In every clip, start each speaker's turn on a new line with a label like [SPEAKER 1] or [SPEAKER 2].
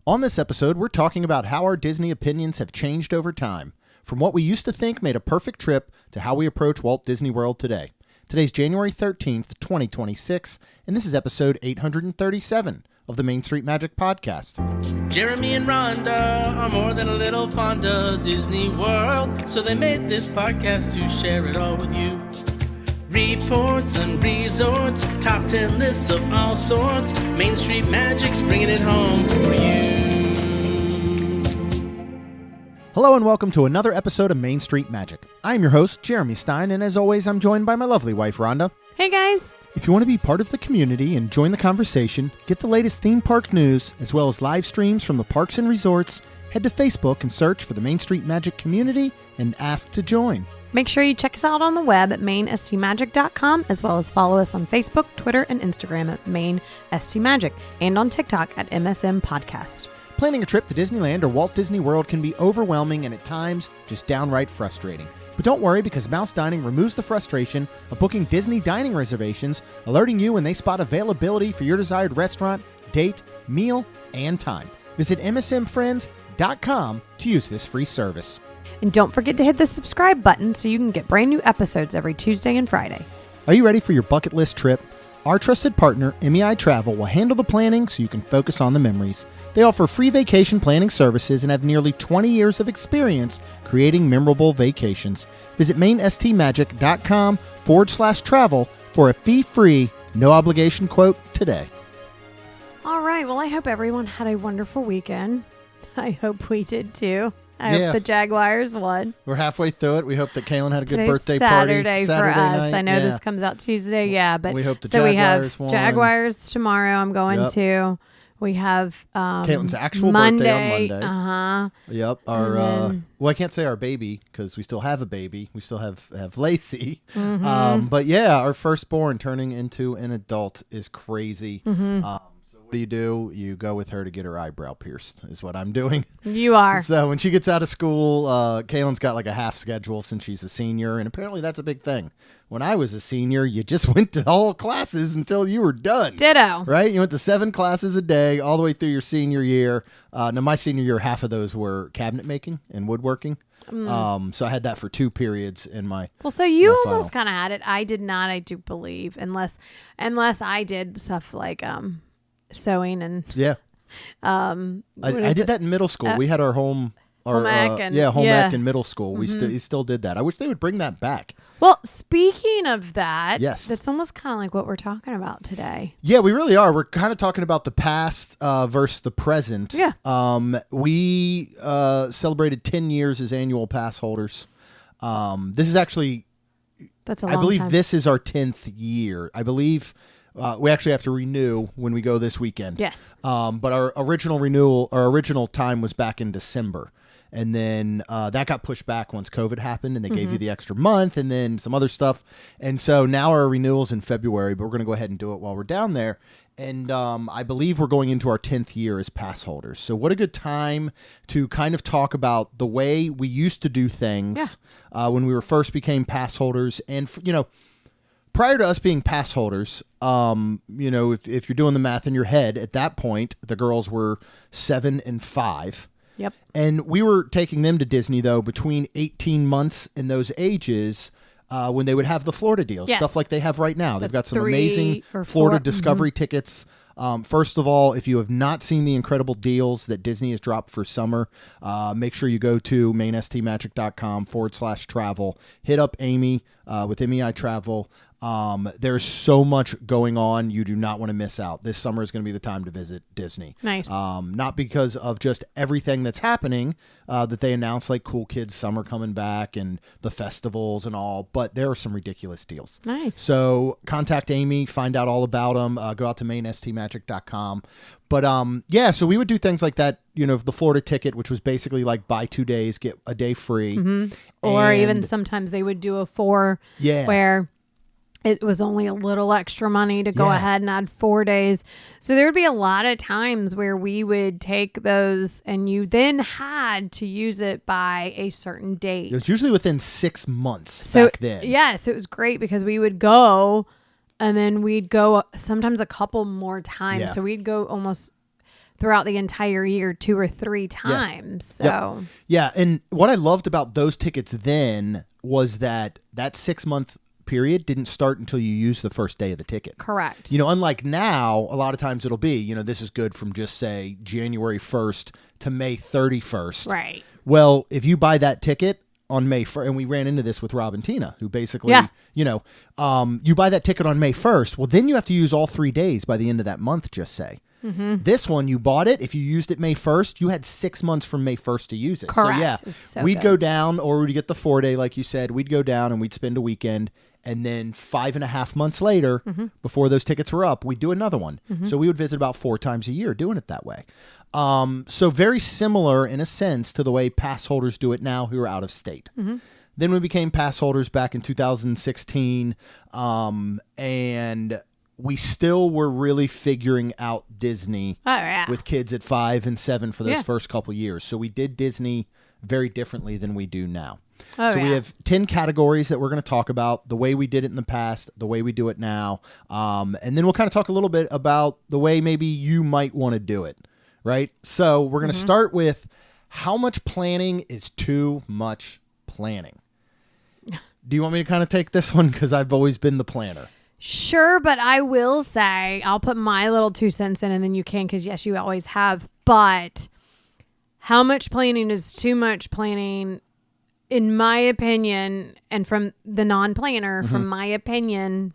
[SPEAKER 1] On this episode, we're talking about how our Disney opinions have changed over time, from what we used to think made a perfect trip to how we approach Walt Disney World today. Today's January 13th, 2026, and this is episode 837 of the Main Street Magic Podcast.
[SPEAKER 2] Jeremy and Rhonda are more than a little fond of Disney World, so they made this podcast to share it all with you. Reports and resorts, top 10 lists of all sorts, Main Street Magic's bringing it home for you.
[SPEAKER 1] Hello and welcome to another episode of Main Street Magic. I'm your host, Jeremy Stein, and as always, I'm joined by my lovely wife, Rhonda.
[SPEAKER 3] Hey guys!
[SPEAKER 1] If you want to be part of the community and join the conversation, get the latest theme park news, as well as live streams from the parks and resorts, head to Facebook and search for the Main Street Magic community and ask to join.
[SPEAKER 3] Make sure you check us out on the web at mainstmagic.com, as well as follow us on Facebook, Twitter, and Instagram at mainstmagic, and on TikTok at MSM Podcast.
[SPEAKER 1] Planning a trip to Disneyland or Walt Disney World can be overwhelming and at times just downright frustrating. But don't worry, because Mouse Dining removes the frustration of booking Disney dining reservations, alerting you when they spot availability for your desired restaurant, date, meal, and time. Visit msmfriends.com to use this free service.
[SPEAKER 3] And don't forget to hit the subscribe button so you can get brand new episodes every Tuesday and Friday.
[SPEAKER 1] Are you ready for your bucket list trip? Our trusted partner, MEI Travel, will handle the planning so you can focus on the memories. They offer free vacation planning services and have nearly 20 years of experience creating memorable vacations. Visit mainstmagic.com/travel for a fee-free, no-obligation quote today.
[SPEAKER 3] All right. Well, I hope everyone had a wonderful weekend. I hope we did too. I hope the Jaguars won.
[SPEAKER 1] We're halfway through it. We hope that Kaylin had a good
[SPEAKER 3] Today's
[SPEAKER 1] birthday
[SPEAKER 3] Saturday
[SPEAKER 1] party.
[SPEAKER 3] for us.
[SPEAKER 1] Night.
[SPEAKER 3] I know this comes out Tuesday. Yeah, but
[SPEAKER 1] we hope the
[SPEAKER 3] so
[SPEAKER 1] Jaguars
[SPEAKER 3] we have
[SPEAKER 1] won.
[SPEAKER 3] Jaguars tomorrow. I'm going to. We have
[SPEAKER 1] Caitlin's actual
[SPEAKER 3] Monday.
[SPEAKER 1] birthday on Monday. Yep. Our well, I can't say our baby because we still have a baby. We still have Lacey.
[SPEAKER 3] Mm-hmm.
[SPEAKER 1] But yeah, our firstborn turning into an adult is crazy.
[SPEAKER 3] Mm-hmm.
[SPEAKER 1] So what do? You go with her to get her eyebrow pierced is what I'm doing.
[SPEAKER 3] You are.
[SPEAKER 1] So when she gets out of school, Kaylin's got like a half schedule since she's a senior, and apparently that's a big thing. When I was a senior, you just went to all classes until you were done.
[SPEAKER 3] Ditto.
[SPEAKER 1] Right? You went to 7 classes a day all the way through your senior year. Now, my senior year, half of those were cabinet making and woodworking. So I had that for 2 periods in my
[SPEAKER 3] Well, so you
[SPEAKER 1] my
[SPEAKER 3] almost
[SPEAKER 1] final.
[SPEAKER 3] kind of had it. I did not, I do believe, unless I did stuff like sewing and
[SPEAKER 1] Yeah. I did that in middle school. We had our home ec in middle school.
[SPEAKER 3] Mm-hmm.
[SPEAKER 1] We still did that. I wish they would bring that back.
[SPEAKER 3] Well, speaking of that,
[SPEAKER 1] Yes.
[SPEAKER 3] that's almost kind of like what we're talking about today.
[SPEAKER 1] Yeah, we really are. We're kind of talking about the past versus the present.
[SPEAKER 3] Yeah.
[SPEAKER 1] We celebrated 10 years as annual pass holders. This is actually,
[SPEAKER 3] That's a long
[SPEAKER 1] I believe
[SPEAKER 3] time.
[SPEAKER 1] this is our 10th year. I believe we actually have to renew when we go this weekend.
[SPEAKER 3] Yes.
[SPEAKER 1] But our original time was back in December. And then that got pushed back once COVID happened, and they gave you the extra month and then some other stuff. And so now our renewal's in February, but we're going to go ahead and do it while we're down there. And I believe we're going into our 10th year as pass holders. So what a good time to kind of talk about the way we used to do things when we were first became pass holders. And, prior to us being pass holders, if you're doing the math in your head, at that point, the girls were 7 and 5.
[SPEAKER 3] Yep.
[SPEAKER 1] And we were taking them to Disney, though, between 18 months and those ages when they would have the Florida deals,
[SPEAKER 3] Yes.
[SPEAKER 1] stuff like they have right now. They've got some
[SPEAKER 3] 3
[SPEAKER 1] amazing
[SPEAKER 3] or 4
[SPEAKER 1] Florida Discovery tickets. First of all, if you have not seen the incredible deals that Disney has dropped for summer, make sure you go to mainstmagic.com/travel. Hit up Amy with MEI Travel. There's so much going on. You do not want to miss out. This summer is going to be the time to visit Disney.
[SPEAKER 3] Nice.
[SPEAKER 1] Not because of just everything that's happening that they announced, like Cool Kids Summer coming back and the festivals and all, but there are some ridiculous deals.
[SPEAKER 3] Nice.
[SPEAKER 1] So contact Amy, find out all about them. Go out to mainstmagic.com. But so we would do things like that. The Florida ticket, which was basically like buy 2 days, get a day free.
[SPEAKER 3] Mm-hmm. Or even sometimes they would do a 4 where it was only a little extra money to go ahead and add 4 days. So there would be a lot of times where we would take those and you then had to use it by a certain date.
[SPEAKER 1] It was usually within 6 months back then.
[SPEAKER 3] Yes, it was great because we would go and then we'd go sometimes a couple more times.
[SPEAKER 1] Yeah.
[SPEAKER 3] So we'd go almost throughout the entire year 2 or 3 times.
[SPEAKER 1] Yeah.
[SPEAKER 3] So
[SPEAKER 1] yeah. And what I loved about those tickets then was that 6-month period didn't start until you use the first day of the ticket.
[SPEAKER 3] correct.
[SPEAKER 1] Unlike now, a lot of times it'll be, this is good from just say January 1st to May 31st.
[SPEAKER 3] Right.
[SPEAKER 1] Well, if you buy that ticket on May 1st, and we ran into this with Rob and Tina, who basically, you buy that ticket on May 1st, well, then you have to use all 3 days by the end of that month, just say. Mm-hmm. This one, you bought it. If you used it May 1st, you had 6 months from May 1st to use it.
[SPEAKER 3] Correct.
[SPEAKER 1] So, we'd go down, or we'd get the 4-day, like you said. We'd go down and we'd spend a weekend. And then 5.5 months later, before those tickets were up, we'd do another one. So we would visit about 4 times a year doing it that way. So very similar in a sense to the way pass holders do it now who are out of state. Then we became pass holders back in 2016. And we still were really figuring out Disney with kids at 5 and 7 for those first couple years. So we did Disney very differently than we do now. We have 10 categories that we're going to talk about, the way we did it in the past, the way we do it now. And then we'll kind of talk a little bit about the way maybe you might want to do it, right? So we're going to start with how much planning is too much planning. Do you want me to kind of take this one? Because I've always been the planner.
[SPEAKER 3] Sure, but I will say, I'll put my little 2 cents in and then you can, because yes, you always have. But how much planning is too much planning? In my opinion, and from the non-planner, from my opinion,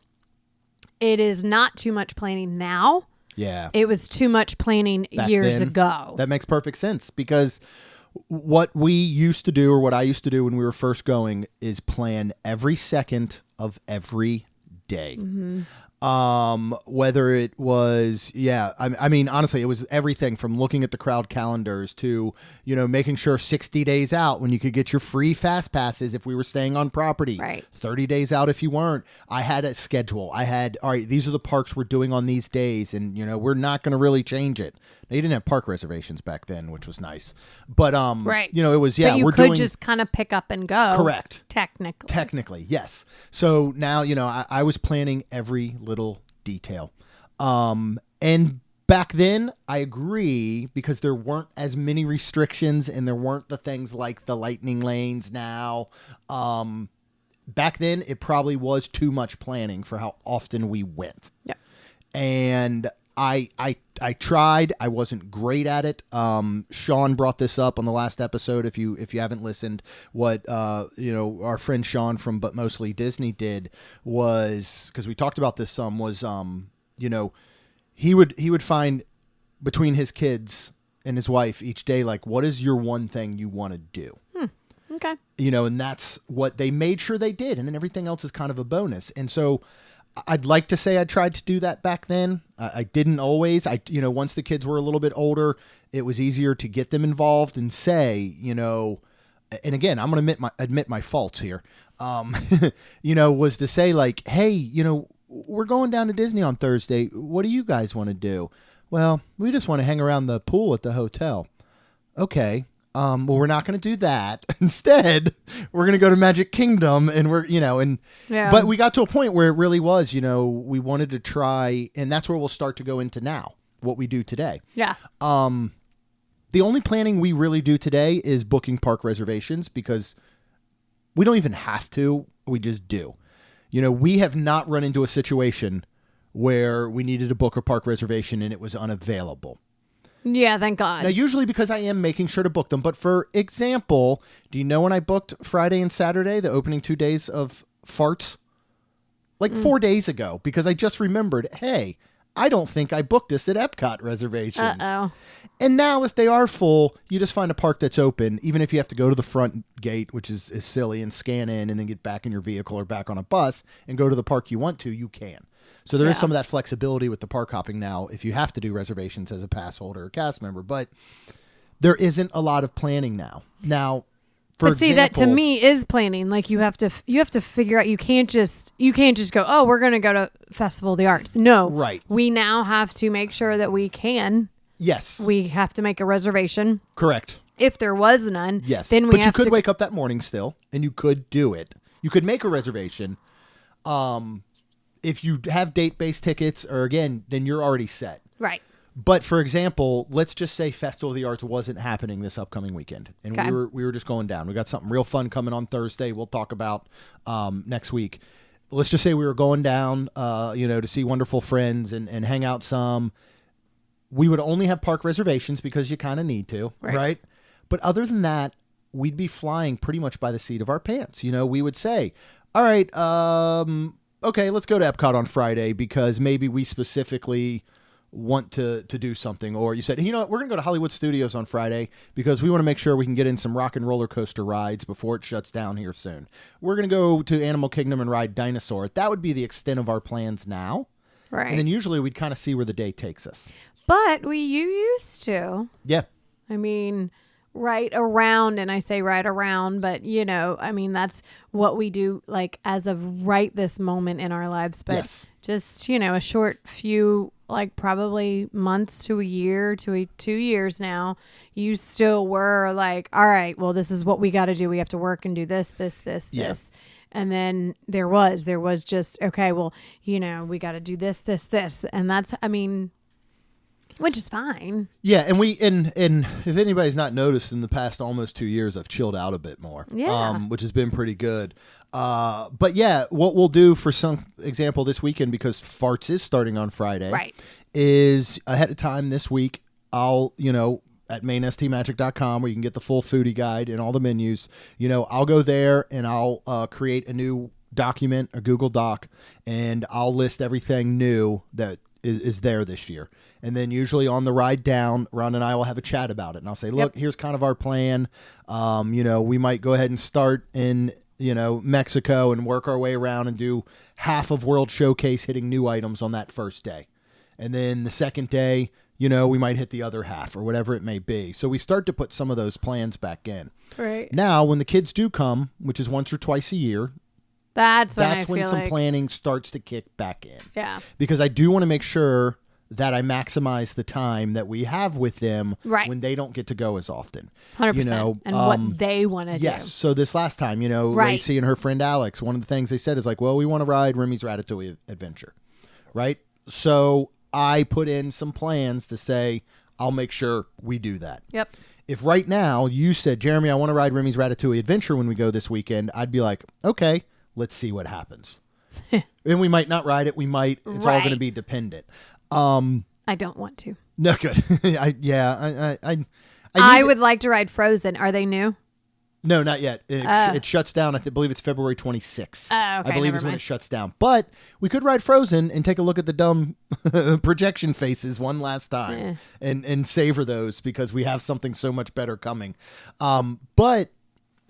[SPEAKER 3] it is not too much planning now.
[SPEAKER 1] Yeah.
[SPEAKER 3] It was too much planning years ago.
[SPEAKER 1] That makes perfect sense, because what we used to do, or what I used to do when we were first going, is plan every second of every day. Whether it was, I mean, honestly, it was everything from looking at the crowd calendars to, making sure 60 days out when you could get your free fast passes if we were staying on property,
[SPEAKER 3] right.
[SPEAKER 1] 30 days out if you weren't. I had a schedule. I had, all right, these are the parks we're doing on these days, and, we're not going to really change it. They didn't have park reservations back then, which was nice. But,
[SPEAKER 3] right.
[SPEAKER 1] it was,
[SPEAKER 3] but you could just kind of pick up and go.
[SPEAKER 1] Correct.
[SPEAKER 3] Technically,
[SPEAKER 1] yes. So now, I was planning every little detail. And back then, I agree, because there weren't as many restrictions and there weren't the things like the lightning lanes now. Back then, it probably was too much planning for how often we went.
[SPEAKER 3] Yeah. And
[SPEAKER 1] I tried. I wasn't great at it. Sean brought this up on the last episode. If you haven't listened, what our friend Sean from But Mostly Disney did was, because we talked about this some, was he would find between his kids and his wife each day, like, what is your one thing you want to do?
[SPEAKER 3] Okay.
[SPEAKER 1] And that's what they made sure they did, and then everything else is kind of a bonus. And so I'd like to say I tried to do that back then. I didn't always. Once the kids were a little bit older, it was easier to get them involved and say, and again, I'm going to admit my faults here. Was to say, like, hey, we're going down to Disney on Thursday. What do you guys want to do? Well, we just want to hang around the pool at the hotel. Okay. Well, we're not going to do that. Instead, we're going to go to Magic Kingdom, and but we got to a point where it really was, we wanted to try, and that's where we'll start to go into now, what we do today.
[SPEAKER 3] Yeah.
[SPEAKER 1] The only planning we really do today is booking park reservations, because we don't even have to. We just do. We have not run into a situation where we needed to book a park reservation and it was unavailable.
[SPEAKER 3] Yeah, thank God.
[SPEAKER 1] Now, usually because I am making sure to book them. But for example, do you know when I booked Friday and Saturday, the opening 2 days of Farts? Like 4 days ago, because I just remembered, hey, I don't think I booked this at Epcot reservations.
[SPEAKER 3] Uh-oh.
[SPEAKER 1] And now if they are full, you just find a park that's open, even if you have to go to the front gate, which is silly, and scan in and then get back in your vehicle or back on a bus and go to the park you want to, you can. So there is some of that flexibility with the park hopping now if you have to do reservations as a pass holder or cast member, but there isn't a lot of planning now. Now, for example,
[SPEAKER 3] that to me is planning. Like you have to figure out, you can't just go, oh, we're going to go to Festival of the Arts. No.
[SPEAKER 1] Right.
[SPEAKER 3] We now have to make sure that we can.
[SPEAKER 1] Yes.
[SPEAKER 3] We have to make a reservation.
[SPEAKER 1] Correct.
[SPEAKER 3] If there was none.
[SPEAKER 1] Yes.
[SPEAKER 3] Then
[SPEAKER 1] but you could wake up that morning still and you could do it. You could make a reservation. If you have date-based tickets, or again, then you're already set.
[SPEAKER 3] Right.
[SPEAKER 1] But for example, let's just say Festival of the Arts wasn't happening this upcoming weekend, and we were just going down. We got something real fun coming on Thursday. We'll talk about next week. Let's just say we were going down, to see wonderful friends and hang out some. We would only have park reservations because you kind of need to, right? But other than that, we'd be flying pretty much by the seat of our pants. We would say, all right, okay, let's go to Epcot on Friday because maybe we specifically want to do something. Or you said, we're going to go to Hollywood Studios on Friday because we want to make sure we can get in some rock and roller coaster rides before it shuts down here soon. We're going to go to Animal Kingdom and ride Dinosaur. That would be the extent of our plans now.
[SPEAKER 3] Right.
[SPEAKER 1] And then usually we'd kind of see where the day takes us.
[SPEAKER 3] But you used to.
[SPEAKER 1] Yeah.
[SPEAKER 3] I mean, right around, and I say right around, but that's what we do like as of right this moment in our lives. But just, a short few, like probably months to a year to 2 years now, you still were like, all right, well, this is what we got to do. We have to work and do this. And then there was just, okay, well, we got to do this. And that's, which is fine.
[SPEAKER 1] Yeah, and and if anybody's not noticed, in the past almost 2 years, I've chilled out a bit more.
[SPEAKER 3] Yeah.
[SPEAKER 1] Which has been pretty good. But yeah, what we'll do for some example this weekend, because Farts is starting on Friday,
[SPEAKER 3] right,
[SPEAKER 1] is ahead of time this week, I'll, at mainstmagic.com where you can get the full foodie guide and all the menus, I'll go there and I'll create a new document, a Google Doc, and I'll list everything new that is there this year. And then usually on the ride down, Ron and I will have a chat about it. And I'll say, look, here's kind of our plan. We might go ahead and start in, Mexico and work our way around and do half of World Showcase hitting new items on that first day. And then the second day, we might hit the other half or whatever it may be. So we start to put some of those plans back in.
[SPEAKER 3] Right.
[SPEAKER 1] Now, when the kids do come, which is once or twice a year,
[SPEAKER 3] that's when
[SPEAKER 1] some planning starts to kick back in.
[SPEAKER 3] Yeah.
[SPEAKER 1] Because I do want to make sure that I maximize the time that we have with them when they don't get to go as often.
[SPEAKER 3] 100%. And what they want to do.
[SPEAKER 1] Yes. So this last time, Lacey and her friend Alex, one of the things they said is like, well, we want to ride Remy's Ratatouille Adventure. Right? So I put in some plans to say, I'll make sure we do that.
[SPEAKER 3] Yep.
[SPEAKER 1] If right now you said, Jeremy, I want to ride Remy's Ratatouille Adventure when we go this weekend, I'd be like, okay, let's see what happens. And we might not ride it. We might. It's all going to be dependent.
[SPEAKER 3] I don't want to.
[SPEAKER 1] No, good. I
[SPEAKER 3] would like to ride Frozen. Are they new?
[SPEAKER 1] No, not yet. It shuts down. I believe it's February 26th.
[SPEAKER 3] Okay,
[SPEAKER 1] I believe is when it shuts down. But we could ride Frozen and take a look at the dumb projection faces one last time and savor those because we have something so much better coming. But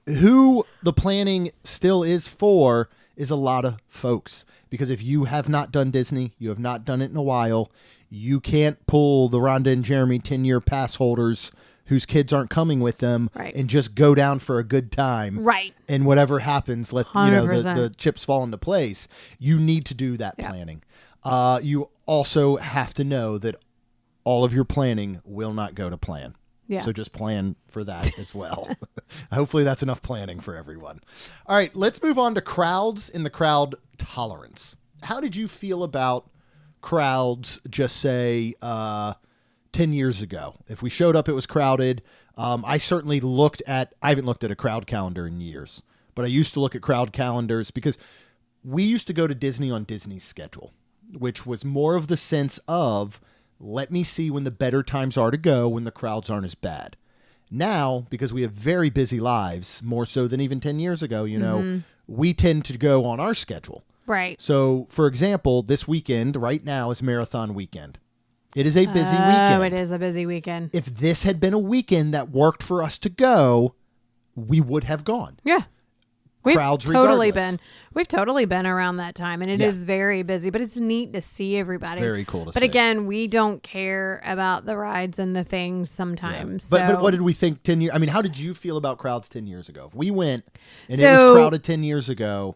[SPEAKER 1] who the planning still is for is a lot of folks. Because if you have not done Disney, you have not done it in a while, you can't pull the Rhonda and Jeremy 10-year pass holders whose kids aren't coming with them and just go down for a good time.
[SPEAKER 3] Right.
[SPEAKER 1] And whatever happens, let the chips fall into place. You need to do that planning. You also have to know that all of your planning will not go to plan. Yeah. So just plan for that as well. Hopefully that's enough planning for everyone. All right, let's move on to crowds and the crowd tolerance. How did you feel about crowds, just say, 10 years ago? If we showed up, it was crowded. I certainly I haven't looked at a crowd calendar in years, but I used to look at crowd calendars because we used to go to Disney on Disney's schedule, which was more of the sense of, let me see when the better times are to go when the crowds aren't as bad. Now, because we have very busy lives, more so than even 10 years ago, we tend to go on our schedule.
[SPEAKER 3] Right.
[SPEAKER 1] So, for example, this weekend right now is marathon weekend. It is a busy weekend.
[SPEAKER 3] Oh, it is a busy weekend.
[SPEAKER 1] If this had been a weekend that worked for us to go, we would have gone.
[SPEAKER 3] Yeah.
[SPEAKER 1] Crowds
[SPEAKER 3] We've totally been around that time, and it is very busy, but it's neat to see everybody.
[SPEAKER 1] It's very cool to see.
[SPEAKER 3] But again, we don't care about the rides and the things sometimes.
[SPEAKER 1] Yeah. But what did we think 10 years? I mean, how did you feel about crowds 10 years ago? If we went and it was crowded 10 years ago,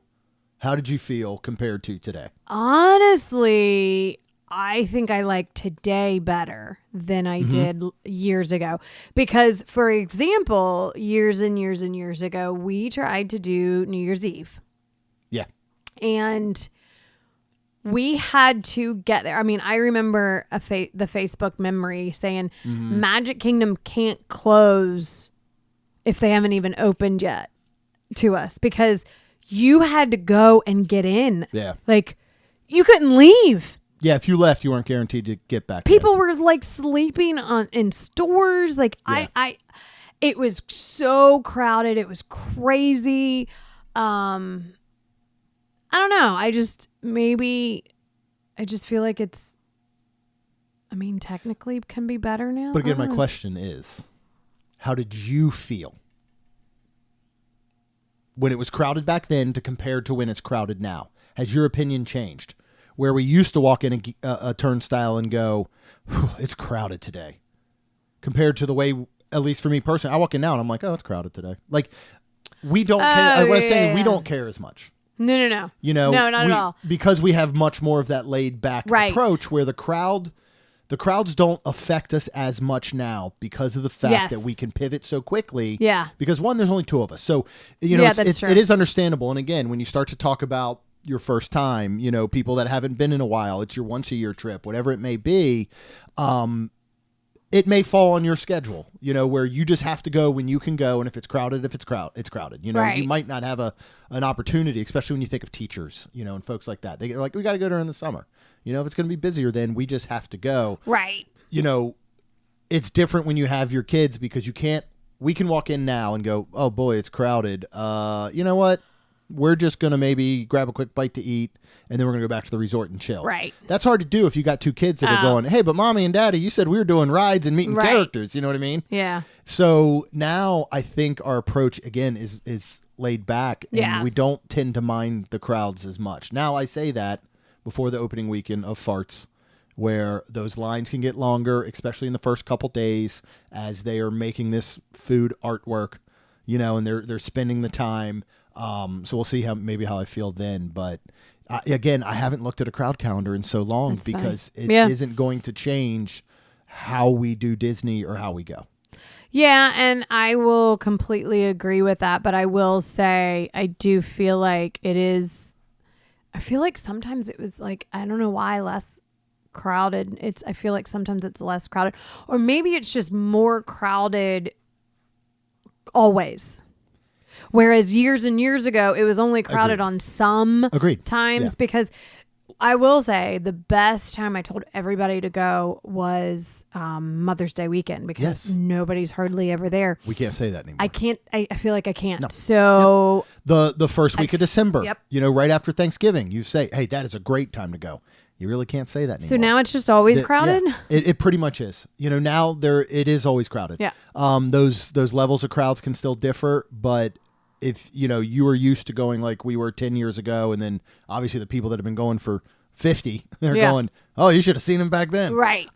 [SPEAKER 1] how did you feel compared to today?
[SPEAKER 3] Honestly, I think I like today better than I did years ago. Because, for example, years and years and years ago, we tried to do New Year's Eve.
[SPEAKER 1] Yeah.
[SPEAKER 3] And we had to get there. I mean, I remember the Facebook memory saying Magic Kingdom can't close if they haven't even opened yet to us, because you had to go and get in.
[SPEAKER 1] Yeah.
[SPEAKER 3] Like, you couldn't leave.
[SPEAKER 1] Yeah, if you left, you weren't guaranteed to get back.
[SPEAKER 3] People were like sleeping in stores. Like,
[SPEAKER 1] yeah.
[SPEAKER 3] It was so crowded. It was crazy. I don't know. I just feel like it's, I mean, technically can be better now.
[SPEAKER 1] But again, my question is, how did you feel when it was crowded back then to compare to when it's crowded now? Has your opinion changed? Where we used to walk in a turnstile and go, it's crowded today, compared to the way, at least for me personally, I walk in now and I'm like, oh, it's crowded today. Like, we don't care. What I'm saying, we don't care as much.
[SPEAKER 3] No.
[SPEAKER 1] You know,
[SPEAKER 3] no, not at all.
[SPEAKER 1] Because we have much more of that laid back approach where the crowds don't affect us as much now because of the fact that we can pivot so quickly.
[SPEAKER 3] Yeah.
[SPEAKER 1] Because one, there's only two of us. So, you know,
[SPEAKER 3] that's true.
[SPEAKER 1] it is understandable. And again, when you start to talk about your first time, you know, people that haven't been in a while, it's your once a year trip, whatever it may be, it may fall on your schedule, you know, where you just have to go when you can go. And if it's crowded, it's crowded. You know, you might not have an opportunity, especially when you think of teachers, you know, and folks like that. They're like, we got to go during the summer. You know, if it's going to be busier, then we just have to go.
[SPEAKER 3] Right.
[SPEAKER 1] You know, it's different when you have your kids, because we can walk in now and go, oh boy, it's crowded. You know what? We're just going to maybe grab a quick bite to eat, and then we're going to go back to the resort and chill.
[SPEAKER 3] Right.
[SPEAKER 1] That's hard to do if you got two kids that are going, hey, but mommy and daddy, you said we were doing rides and meeting characters. You know what I mean?
[SPEAKER 3] Yeah.
[SPEAKER 1] So now I think our approach, again, is laid back, and we don't tend to mind the crowds as much. Now, I say that before the opening weekend of Farts, where those lines can get longer, especially in the first couple days as they are making this food artwork, you know, and they're spending the time. So we'll see how I feel then. But again, I haven't looked at a crowd calendar in so long. That's because it isn't going to change how we do Disney or how we go.
[SPEAKER 3] Yeah, and I will completely agree with that. But I will say I do feel like it is. I feel like sometimes it was like, I don't know why, less crowded. I feel like sometimes it's less crowded, or maybe it's just more crowded always. Whereas years and years ago, it was only crowded on some times. Because I will say the best time I told everybody to go was Mother's Day weekend, because nobody's hardly ever there.
[SPEAKER 1] We can't say that anymore.
[SPEAKER 3] I can't. I feel like I can't. No. So
[SPEAKER 1] the first week of December, you know, right after Thanksgiving, you say, hey, that is a great time to go. You really can't say that anymore.
[SPEAKER 3] So now it's just always crowded?
[SPEAKER 1] Yeah, it pretty much is. You know, now it is always crowded.
[SPEAKER 3] Yeah.
[SPEAKER 1] Those levels of crowds can still differ, but if, you know, you were used to going like we were 10 years ago, and then obviously the people that have been going for 50, they're going, oh, you should have seen them back then.
[SPEAKER 3] Right.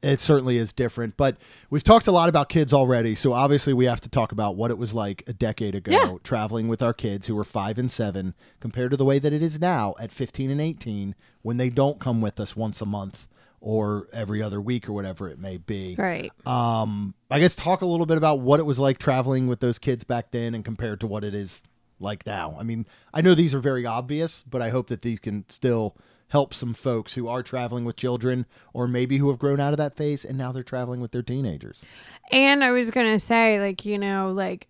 [SPEAKER 1] It certainly is different. But we've talked a lot about kids already, so obviously we have to talk about what it was like a decade ago traveling with our kids who were 5 and 7 compared to the way that it is now at 15 and 18 when they don't come with us once a month or every other week or whatever it may be.
[SPEAKER 3] Right.
[SPEAKER 1] I guess talk a little bit about what it was like traveling with those kids back then and compared to what it is like now. I mean, I know these are very obvious, but I hope that these can still help some folks who are traveling with children, or maybe who have grown out of that phase and now they're traveling with their teenagers. And
[SPEAKER 3] I was going to say, like, you know, like,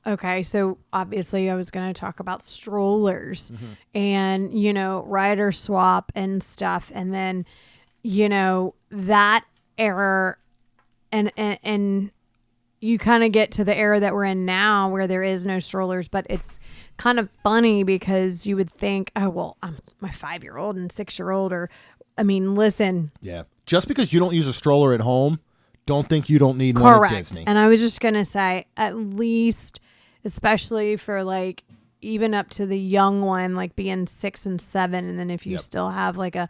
[SPEAKER 3] okay, so obviously I was going to talk about strollers and, you know, rider swap and stuff. And then, you know, that era and you kind of get to the era that we're in now where there is no strollers, but it's kind of funny because you would think, oh, well, my 5-year-old and 6-year-old, or, I mean, listen. Yeah. Just because you don't use a stroller at home, don't think you don't need one at Disney. And I was just going to say, at least, especially for like, even up to the young one, like being 6 and 7. And then if you still have like a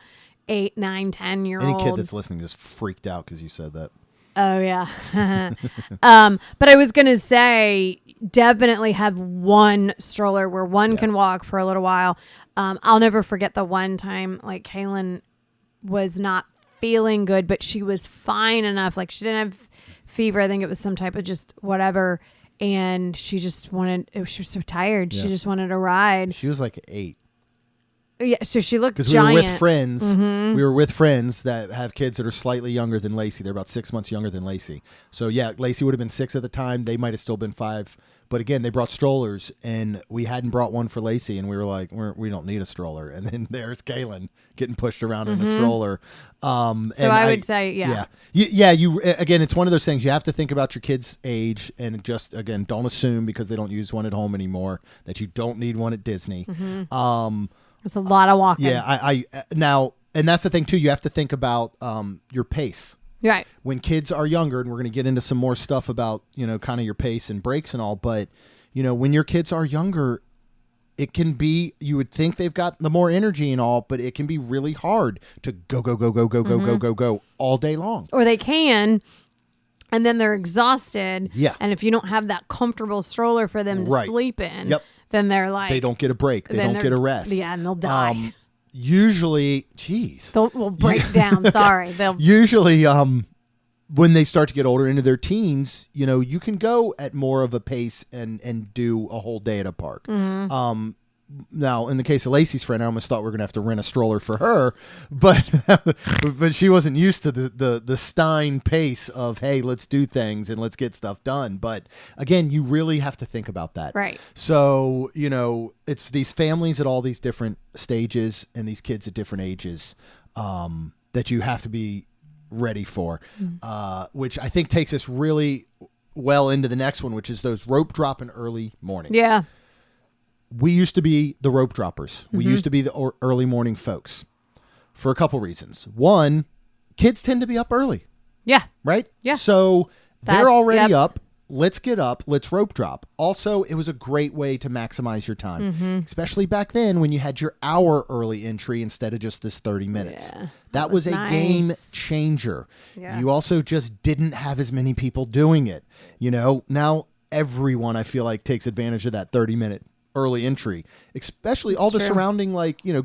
[SPEAKER 3] 8, 9, 10-year-old. Any kid that's listening just freaked out because you said that. Oh, yeah. But I was going to say, definitely have one stroller where one can walk for a little while. I'll never forget the one time, like, Kaylin was not feeling good, but she was fine enough. Like, she didn't have fever. I think it was some type of just whatever. And she just wanted, she was so tired. Yeah. She just wanted a ride. She was like 8. Yeah, so she looked
[SPEAKER 1] because
[SPEAKER 3] giant.
[SPEAKER 1] we were with friends. Mm-hmm. We were with friends that have kids that are slightly younger than Lacey. They're about 6 months younger than Lacey. So yeah, Lacey would have been 6 at the time. They might have still been 5. But again, they brought strollers, and we hadn't brought one for Lacey, and we were like, we don't need a stroller. And then there's Kaylin getting pushed around in a stroller.
[SPEAKER 3] So I would say, yeah.
[SPEAKER 1] You again, it's one of those things. You have to think about your kid's age, and just, again, don't assume because they don't use one at home anymore that you don't need one at Disney.
[SPEAKER 3] It's a lot of walking.
[SPEAKER 1] Yeah, I now, and that's the thing too. You have to think about your pace.
[SPEAKER 3] Right.
[SPEAKER 1] When kids are younger, and we're going to get into some more stuff about, kind of your pace and breaks and all, but, when your kids are younger, it can be, you would think they've got the more energy and all, but it can be really hard to go all day long.
[SPEAKER 3] Or they can, and then they're exhausted.
[SPEAKER 1] Yeah.
[SPEAKER 3] And if you don't have that comfortable stroller for them to sleep in, then they're like...
[SPEAKER 1] They don't get a break. They don't get a rest.
[SPEAKER 3] Yeah, and they'll die.
[SPEAKER 1] Usually,
[SPEAKER 3] they'll break down. Sorry.
[SPEAKER 1] Usually, when they start to get older into their teens, you can go at more of a pace and do a whole day at a park. Mm-hmm. Now, in the case of Lacey's friend, I almost thought we were going to have to rent a stroller for her, but she wasn't used to the Stein pace of, hey, let's do things and let's get stuff done. But again, you really have to think about that.
[SPEAKER 3] Right.
[SPEAKER 1] So, it's these families at all these different stages and these kids at different ages that you have to be ready for, which I think takes us really well into the next one, which is those rope drop in early mornings.
[SPEAKER 3] Yeah.
[SPEAKER 1] We used to be the rope droppers. We used to be the early morning folks for a couple reasons. One, kids tend to be up early.
[SPEAKER 3] Yeah.
[SPEAKER 1] Right?
[SPEAKER 3] Yeah.
[SPEAKER 1] So they're already up. Let's get up. Let's rope drop. Also, it was a great way to maximize your time, especially back then when you had your hour early entry instead of just this 30 minutes.
[SPEAKER 3] Yeah,
[SPEAKER 1] that was a game changer. Yeah. You also just didn't have as many people doing it. Now everyone, I feel like, takes advantage of that 30-minute early entry, especially all the surrounding,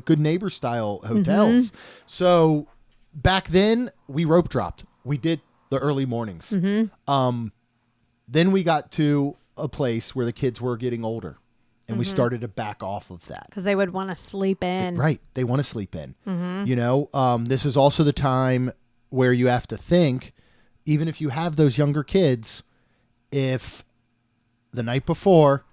[SPEAKER 1] good neighbor style hotels. So back then we rope dropped. We did the early mornings. Then we got to a place where the kids were getting older, and we started to back off of that
[SPEAKER 3] because they would want to sleep in.
[SPEAKER 1] Right. They want to sleep in. This is also the time where you have to think, even if you have those younger kids, if the night before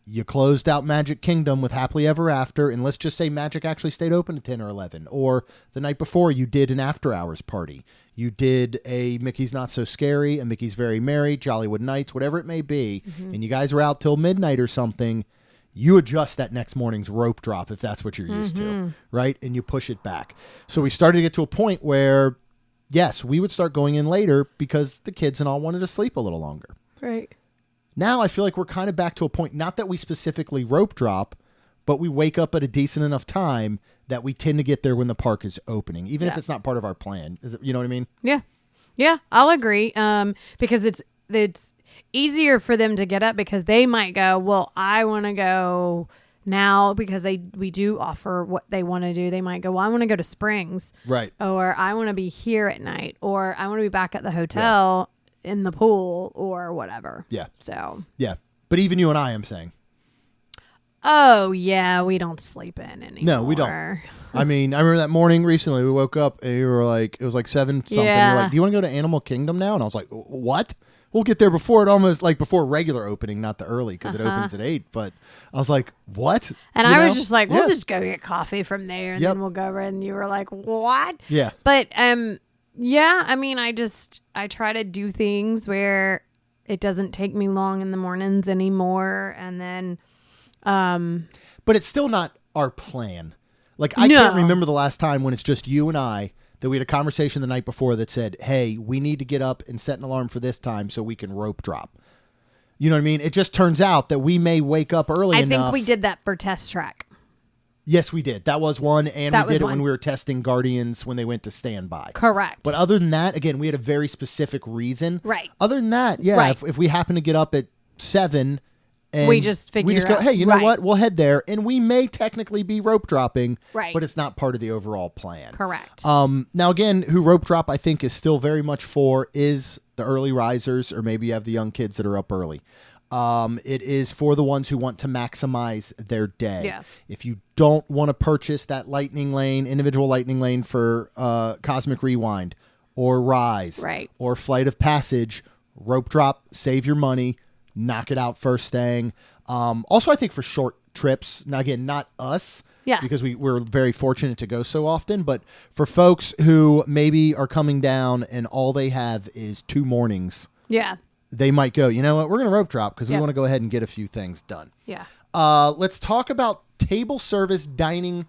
[SPEAKER 1] you closed out Magic Kingdom with Happily Ever After, and let's just say Magic actually stayed open at 10 or 11, or the night before you did an after hours party. You did a Mickey's Not So Scary, a Mickey's Very Merry, Jollywood Nights, whatever it may be, and you guys were out till midnight or something, you adjust that next morning's rope drop if that's what you're used to, right? And you push it back. So we started to get to a point where, yes, we would start going in later because the kids and all wanted to sleep a little longer.
[SPEAKER 3] Right.
[SPEAKER 1] Now I feel like we're kind of back to a point, not that we specifically rope drop, but we wake up at a decent enough time that we tend to get there when the park is opening, even if it's not part of our plan. Is it, you know what I mean?
[SPEAKER 3] Yeah. Yeah, I'll agree. Because it's easier for them to get up because they might go, well, I want to go now because we do offer what they want to do. They might go, well, I want to go to Springs.
[SPEAKER 1] Right.
[SPEAKER 3] Or I want to be here at night, or I want to be back at the hotel in the pool or whatever.
[SPEAKER 1] Yeah.
[SPEAKER 3] So.
[SPEAKER 1] Yeah. But even you and I am saying.
[SPEAKER 3] Oh, yeah. We don't sleep in anymore.
[SPEAKER 1] No, we don't. I mean, I remember that morning recently, we woke up and you were like, it was like 7 something.
[SPEAKER 3] Yeah.
[SPEAKER 1] You're like, do you want to go to Animal Kingdom now? And I was like, what? We'll get there before it almost, like before regular opening, not the early because it opens at 8. But I was like, what?
[SPEAKER 3] And I was just like, we'll just go get coffee from there and then we'll go over. And you were like, what?
[SPEAKER 1] Yeah.
[SPEAKER 3] But, yeah, I mean, I try to do things where it doesn't take me long in the mornings anymore. And then,
[SPEAKER 1] but it's still not our plan. Like, I can't remember the last time when it's just you and I that we had a conversation the night before that said, hey, we need to get up and set an alarm for this time so we can rope drop. You know what I mean? It just turns out that we may wake up early enough.
[SPEAKER 3] I think we did that for Test Track.
[SPEAKER 1] Yes, we did. That was one, and we did it when we were testing Guardians when they went to standby.
[SPEAKER 3] Correct.
[SPEAKER 1] But other than that, again, we had a very specific reason.
[SPEAKER 3] Right.
[SPEAKER 1] Other than that, if we happen to get up at 7 and
[SPEAKER 3] we just go,
[SPEAKER 1] hey, you know what? We'll head there, and we may technically be rope dropping,
[SPEAKER 3] but
[SPEAKER 1] it's not part of the overall plan.
[SPEAKER 3] Correct.
[SPEAKER 1] Now, again, who rope drop I think is still very much for is the early risers, or maybe you have the young kids that are up early. It is for the ones who want to maximize their day.
[SPEAKER 3] Yeah.
[SPEAKER 1] If you don't want to purchase that individual lightning lane for Cosmic Rewind or Rise or Flight of Passage, rope drop, save your money, knock it out first thing. Also, I think for short trips, now again, not us, because we're very fortunate to go so often, but for folks who maybe are coming down and all they have is 2 mornings.
[SPEAKER 3] Yeah.
[SPEAKER 1] They might go, you know what, we're going to rope drop because we want to go ahead and get a few things done.
[SPEAKER 3] Yeah.
[SPEAKER 1] Let's talk about table service dining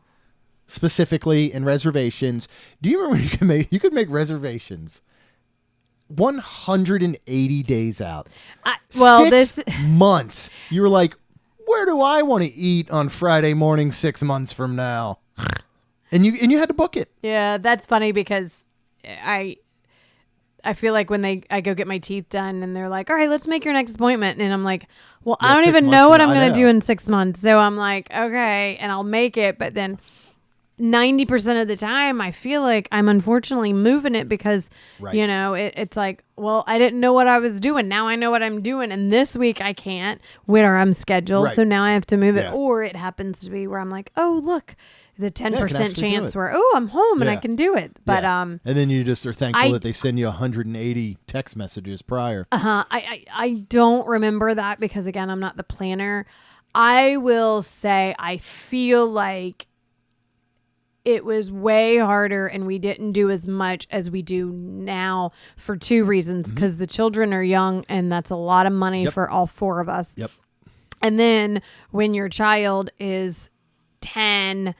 [SPEAKER 1] specifically and reservations. Do you remember you could make reservations 180 days out? 6 months. You were like, where do I want to eat on Friday morning 6 months from now? And you had to book it.
[SPEAKER 3] Yeah, that's funny because I feel like when I go get my teeth done and they're like, all right, let's make your next appointment. And I'm like, well, I don't even know what I'm going to do in 6 months. So I'm like, okay, and I'll make it. But then 90% of the time I feel like I'm unfortunately moving it because, it's like, well, I didn't know what I was doing. Now I know what I'm doing. And this week I can't where I'm scheduled. Right. So now I have to move it. Or it happens to be where I'm like, oh, look, the 10% chance where, I'm home and I can do it. But
[SPEAKER 1] and then you just are thankful that they send you 180 text messages prior.
[SPEAKER 3] I don't remember that because, again, I'm not the planner. I will say I feel like it was way harder and we didn't do as much as we do now for 2 reasons. Because the children are young and that's a lot of money for all 4 of us.
[SPEAKER 1] Yep.
[SPEAKER 3] And then when your child is 10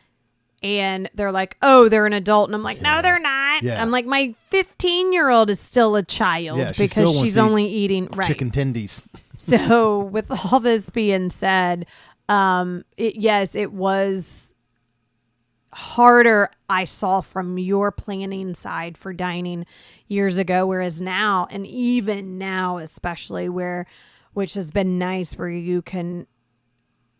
[SPEAKER 3] and they're like, oh, they're an adult. And I'm like, no, they're not. Yeah. I'm like, my 15-year-old is still a child because she's only eating
[SPEAKER 1] chicken tendies.
[SPEAKER 3] So with all this being said, it was harder, I saw from your planning side for dining years ago, whereas now, and even now especially, which has been nice, where you can,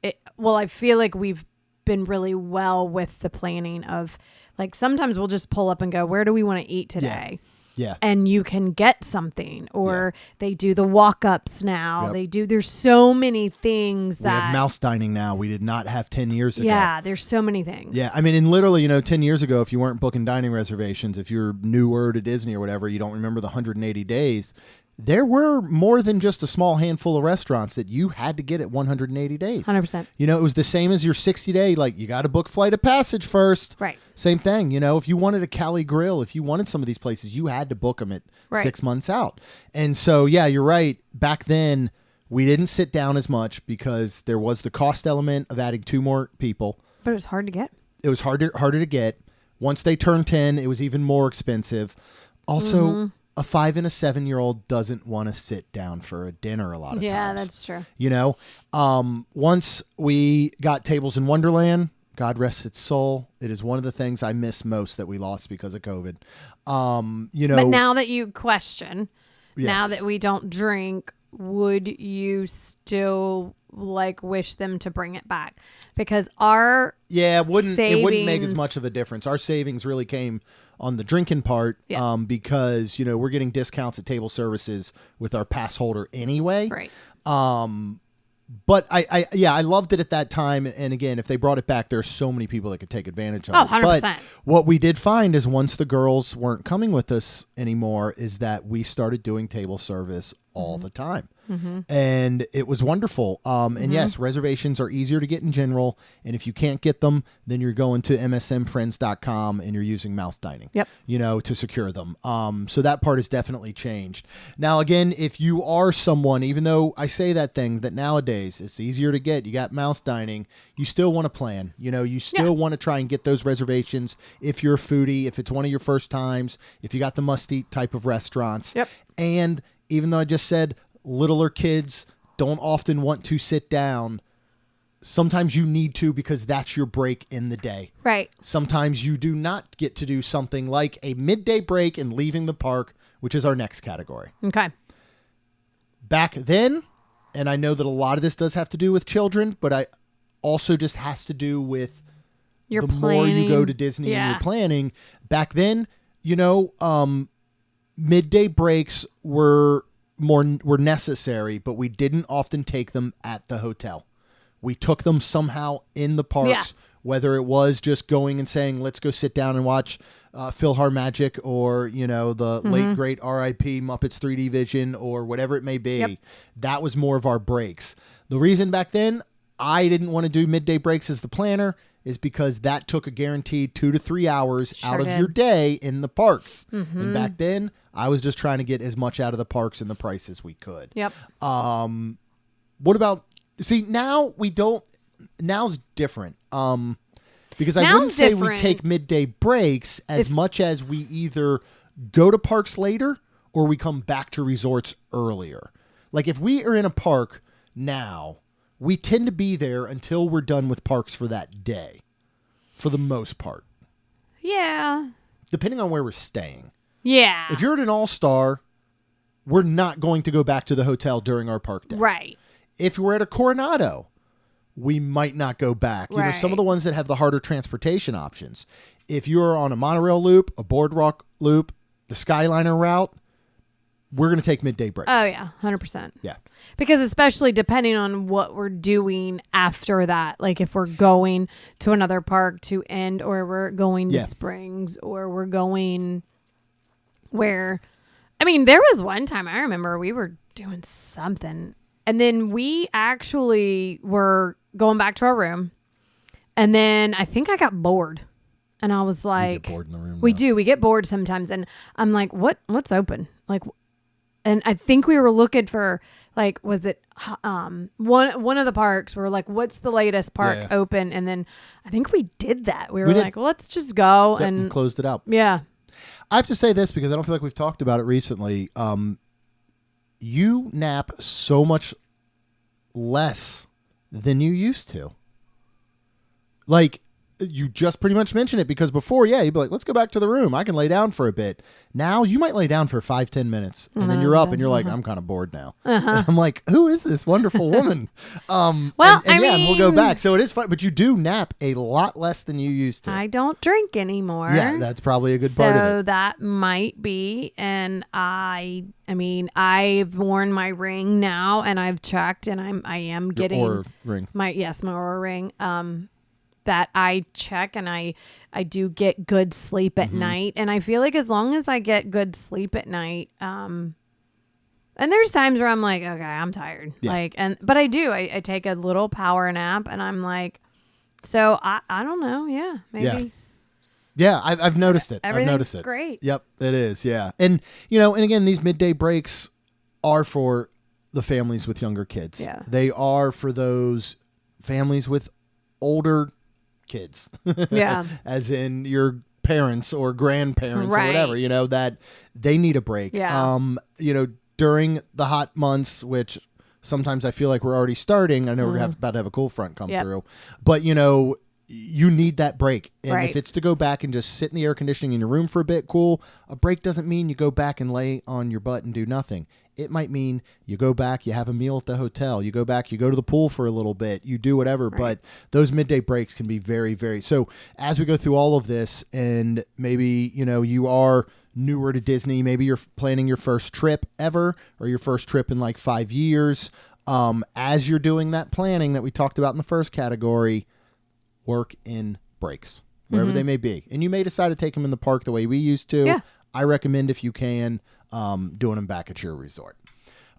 [SPEAKER 3] I feel like we've been really well with the planning of, like, sometimes we'll just pull up and go, where do we want to eat today?
[SPEAKER 1] Yeah.
[SPEAKER 3] And you can get something, or they do the walk-ups now. There's so many things
[SPEAKER 1] we have mouse dining now. We did not have 10 years ago.
[SPEAKER 3] Yeah, there's so many things.
[SPEAKER 1] Yeah, I mean, and literally, 10 years ago, if you weren't booking dining reservations, if you're newer to Disney or whatever, you don't remember the 180 days, there were more than just a small handful of restaurants that you had to get at 180 days.
[SPEAKER 3] 100%.
[SPEAKER 1] It was the same as your 60-day, like, you got to book Flight of Passage first.
[SPEAKER 3] Right.
[SPEAKER 1] Same thing. If you wanted a Cali Grill, if you wanted some of these places, you had to book them at 6 months out. And so, yeah, you're right. Back then, we didn't sit down as much because there was the cost element of adding 2 more people.
[SPEAKER 3] But it was hard to get.
[SPEAKER 1] It was harder to get. Once they turned 10, it was even more expensive. Also, a 5 and a 7-year-old doesn't want to sit down for a dinner a lot of times.
[SPEAKER 3] Yeah, that's true.
[SPEAKER 1] Once we got Tables in Wonderland, God rest its soul, it is one of the things I miss most that we lost because of COVID. But
[SPEAKER 3] now that you question, now that we don't drink, would you still wish them to bring it back? Because our
[SPEAKER 1] it wouldn't make as much of a difference. Our savings really came on the drinking part, because we're getting discounts at table services with our pass holder anyway.
[SPEAKER 3] Right.
[SPEAKER 1] But I loved it at that time. And again, if they brought it back, there's so many people that could take advantage of it.
[SPEAKER 3] 100%.
[SPEAKER 1] But what we did find is once the girls weren't coming with us anymore, is that we started doing table service all the time. And it was wonderful. And yes, reservations are easier to get in general. And if you can't get them, then you're going to msmfriends.com and you're using mouse dining, to secure them. So that part has definitely changed. Now, again, if you are someone, even though I say that nowadays it's easier to get, you got mouse dining, you still want to plan, you still want to try and get those reservations. If you're a foodie, if it's one of your first times, if you got the must eat type of restaurants. And even though I just said littler kids don't often want to sit down, sometimes you need to, because that's your break in the day.
[SPEAKER 3] Right.
[SPEAKER 1] Sometimes you do not get to do something like a midday break and leaving the park, which is our next category.
[SPEAKER 3] Okay.
[SPEAKER 1] Back then, and I know that a lot of this does have to do with children, but I also just has to do with
[SPEAKER 3] your
[SPEAKER 1] the
[SPEAKER 3] planning.
[SPEAKER 1] More you go to Disney and you're planning. Back then, midday breaks were were necessary, but we didn't often take them at the hotel. We took them somehow in the parks, whether it was just going and saying, let's go sit down and watch PhilharMagic or, the late, great R.I.P. Muppets 3D Vision or whatever it may be. Yep. That was more of our breaks. The reason back then I didn't want to do midday breaks as the planner is because that took a guaranteed 2 to 3 hours out of your day in the parks. And back then, I was just trying to get as much out of the parks and the price as we could.
[SPEAKER 3] Yep.
[SPEAKER 1] What about... See, now we don't... Now's different. Because I wouldn't say we take midday breaks as much as we either go to parks later or we come back to resorts earlier. Like if we are in a park now, we tend to be there until we're done with parks for that day, for the most part.
[SPEAKER 3] Yeah.
[SPEAKER 1] Depending on where we're staying.
[SPEAKER 3] Yeah.
[SPEAKER 1] If you're at an All-Star, we're not going to go back to the hotel during our park day.
[SPEAKER 3] Right.
[SPEAKER 1] If we're at a Coronado, we might not go back.
[SPEAKER 3] Right.
[SPEAKER 1] Some of the ones that have the harder transportation options. If you're on a monorail loop, a boardwalk loop, the Skyliner route, we're going to take midday breaks.
[SPEAKER 3] Oh, yeah. 100%.
[SPEAKER 1] Yeah.
[SPEAKER 3] Because especially depending on what we're doing after that, like if we're going to another park to end or we're going to Springs or we're going where, there was one time I remember we were doing something and then we actually were going back to our room and then I think I got bored and I was like,
[SPEAKER 1] you get bored in the room
[SPEAKER 3] we get bored sometimes and I'm like, what's open? Like, and I think we were looking for was it one of the parks? We were like, what's the latest park open? And then I think we did that. We were like, well, let's just go and
[SPEAKER 1] closed it out.
[SPEAKER 3] Yeah.
[SPEAKER 1] I have to say this because I don't feel like we've talked about it recently. You nap so much less than you used to. Like, you just pretty much mentioned it because before, you'd be like, let's go back to the room. I can lay down for a bit. Now you might lay down for 5-10 minutes and then you're up and you're like, I'm kind of bored now. And I'm like, who is this wonderful woman? And we'll go back. So it is fun, but you do nap a lot less than you used to.
[SPEAKER 3] I don't drink anymore.
[SPEAKER 1] Yeah, that's probably a good part of it.
[SPEAKER 3] So that might be. And I've worn my ring now and I've checked and I am getting
[SPEAKER 1] Your Oura ring.
[SPEAKER 3] my Oura ring. That I check and I do get good sleep at night. And I feel like as long as I get good sleep at night, and there's times where I'm like, okay, I'm tired. Yeah. But I do, I take a little power nap and I'm like, so I don't know. Yeah, maybe.
[SPEAKER 1] Yeah, I've noticed it.
[SPEAKER 3] Everything's
[SPEAKER 1] I've noticed it.
[SPEAKER 3] Great.
[SPEAKER 1] Yep, it is. Yeah. And, and again, these midday breaks are for the families with younger kids.
[SPEAKER 3] Yeah.
[SPEAKER 1] They are for those families with older kids.
[SPEAKER 3] Yeah.
[SPEAKER 1] As in your parents or grandparents or whatever, that they need a break.
[SPEAKER 3] Yeah.
[SPEAKER 1] During the hot months, which sometimes I feel like we're already starting. I know we're about to have a cool front come through. But, you need that break. And if it's to go back and just sit in the air conditioning in your room for a bit, cool. A break doesn't mean you go back and lay on your butt and do nothing. It might mean you go back, you have a meal at the hotel, you go back, you go to the pool for a little bit, you do whatever. Right. But those midday breaks can be very, very... So as we go through all of this and maybe, you are newer to Disney, maybe you're planning your first trip ever or your first trip in like 5 years. As you're doing that planning that we talked about in the first category, work in breaks, wherever they may be. And you may decide to take them in the park the way we used to. Yeah. I recommend, if you can, doing them back at your resort.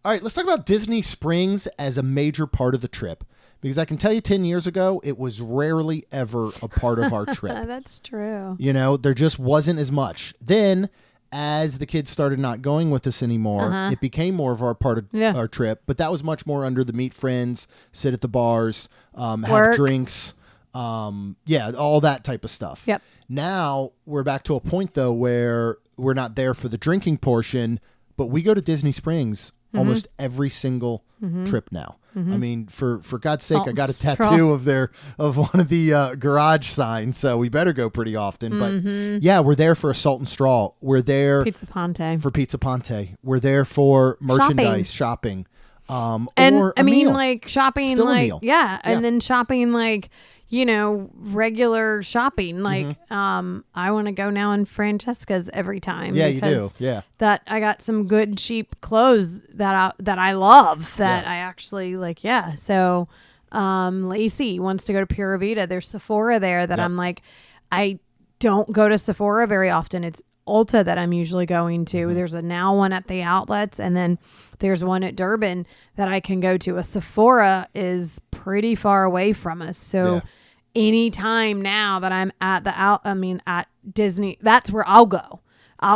[SPEAKER 1] All right, let's talk about Disney Springs as a major part of the trip. Because I can tell you 10 years ago, it was rarely ever a part of our trip.
[SPEAKER 3] That's true.
[SPEAKER 1] There just wasn't as much. Then, as the kids started not going with us anymore, it became more of our part of our trip. But that was much more under the meet friends, sit at the bars, have drinks, all that type of stuff.
[SPEAKER 3] Yep.
[SPEAKER 1] Now we're back to a point though where we're not there for the drinking portion, but we go to Disney Springs almost every single trip now. I mean, for God's sake, I got a tattoo of one of the garage signs, so we better go pretty often. But we're there for a Salt and Straw. We're there
[SPEAKER 3] Pizza Ponte.
[SPEAKER 1] for Pizza Ponte. We're there for merchandise shopping. Or a meal.
[SPEAKER 3] Like shopping,
[SPEAKER 1] Still
[SPEAKER 3] like,
[SPEAKER 1] a meal.
[SPEAKER 3] yeah. And then shopping, like, regular shopping. Like, I want to go now in Francesca's every time.
[SPEAKER 1] Yeah, you do. Yeah.
[SPEAKER 3] That I got some good cheap clothes that I love that I actually like. Yeah. So, Lacey wants to go to Pura Vida. There's Sephora there that I'm like, I don't go to Sephora very often. It's Ulta that I'm usually going to. There's a now one at the outlets, and then there's one at Durban that I can go to. A Sephora is pretty far away from us. So anytime now that I'm at at Disney, that's where I'll go.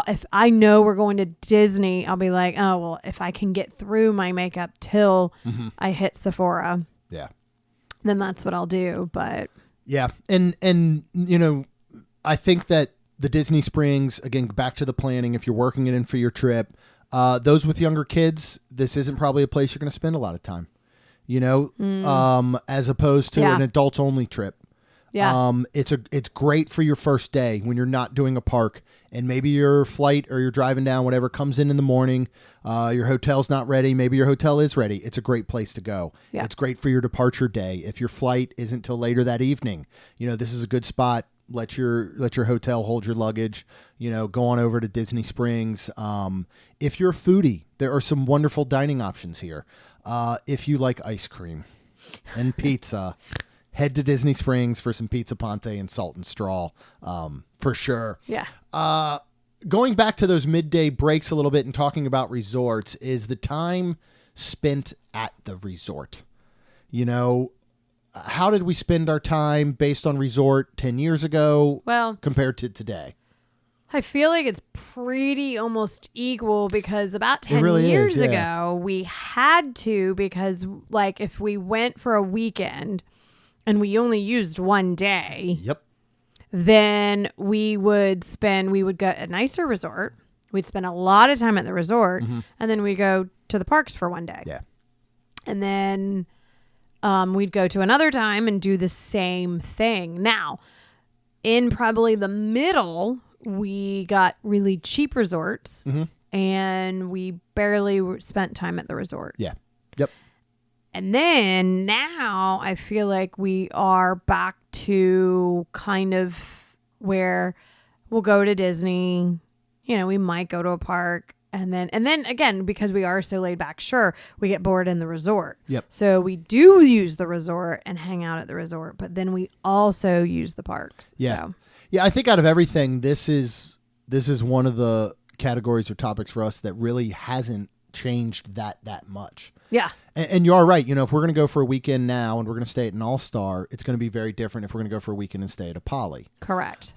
[SPEAKER 3] If I know we're going to Disney, I'll be like, oh, well, if I can get through my makeup till I hit Sephora, then that's what I'll do. But
[SPEAKER 1] yeah. And, I think that the Disney Springs, again, back to the planning, if you're working it in for your trip, those with younger kids, this isn't probably a place you're going to spend a lot of time, as opposed to an adults only trip. Yeah. It's great for your first day when you're not doing a park, and maybe your flight or you're driving down, whatever comes in the morning, your hotel's not ready. Maybe your hotel is ready. It's a great place to go. Yeah. It's great for your departure day. If your flight isn't till later that evening, this is a good spot. Let your hotel hold your luggage, go on over to Disney Springs. If you're a foodie, there are some wonderful dining options here. If you like ice cream and pizza, head to Disney Springs for some pizza ponte and salt and straw, for sure.
[SPEAKER 3] Yeah.
[SPEAKER 1] Going back to those midday breaks a little bit and talking about resorts is the time spent at the resort. How did we spend our time based on resort 10 years ago compared to today?
[SPEAKER 3] I feel like it's pretty almost equal because about 10 years ago, we had to, because like if we went for a weekend and we only used one day, then we would go to a nicer resort. We'd spend a lot of time at the resort and then we'd go to the parks for one day.
[SPEAKER 1] Yeah.
[SPEAKER 3] And then we'd go to another time and do the same thing. Now, in probably the middle, we got really cheap resorts and we barely spent time at the resort.
[SPEAKER 1] Yeah. Yep.
[SPEAKER 3] And then now I feel like we are back to kind of where we'll go to Disney. We might go to a park. And then again, because we are so laid back, sure, we get bored in the resort.
[SPEAKER 1] Yep.
[SPEAKER 3] So we do use the resort and hang out at the resort, but then we also use the parks.
[SPEAKER 1] Yeah.
[SPEAKER 3] So.
[SPEAKER 1] Yeah, I think out of everything, this is one of the categories or topics for us that really hasn't changed that much.
[SPEAKER 3] Yeah.
[SPEAKER 1] And you are right. If we're going to go for a weekend now and we're going to stay at an All-Star, it's going to be very different if we're going to go for a weekend and stay at a Poly.
[SPEAKER 3] Correct.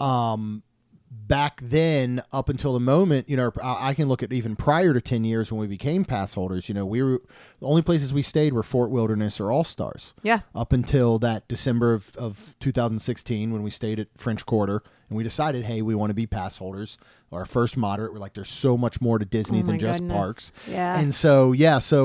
[SPEAKER 1] Back then, up until the moment, I can look at even prior to 10 years when we became pass holders, we were, the only places we stayed were Fort Wilderness or All-Stars.
[SPEAKER 3] Yeah.
[SPEAKER 1] Up until that December of 2016 when we stayed at French Quarter and we decided, hey, we want to be pass holders. Our first moderate, we're like, there's so much more to Disney than just parks.
[SPEAKER 3] Yeah.
[SPEAKER 1] And so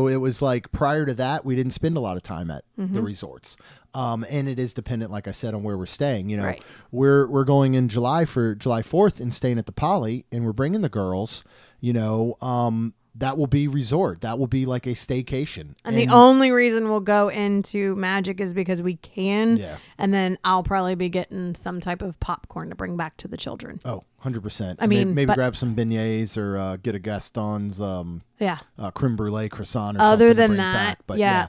[SPEAKER 1] it was like prior to that, we didn't spend a lot of time at the resorts. And it is dependent, like I said, on where we're staying.
[SPEAKER 3] Right.
[SPEAKER 1] We're going in July for July 4th and staying at the Poly, and we're bringing the girls. That will be resort. That will be like a staycation.
[SPEAKER 3] And the only reason we'll go into Magic is because we can.
[SPEAKER 1] Yeah.
[SPEAKER 3] And then I'll probably be getting some type of popcorn to bring back to the children.
[SPEAKER 1] Oh, 100%.
[SPEAKER 3] I mean,
[SPEAKER 1] maybe grab some beignets or get a Gaston's creme brulee croissant or
[SPEAKER 3] other
[SPEAKER 1] something.
[SPEAKER 3] Than that,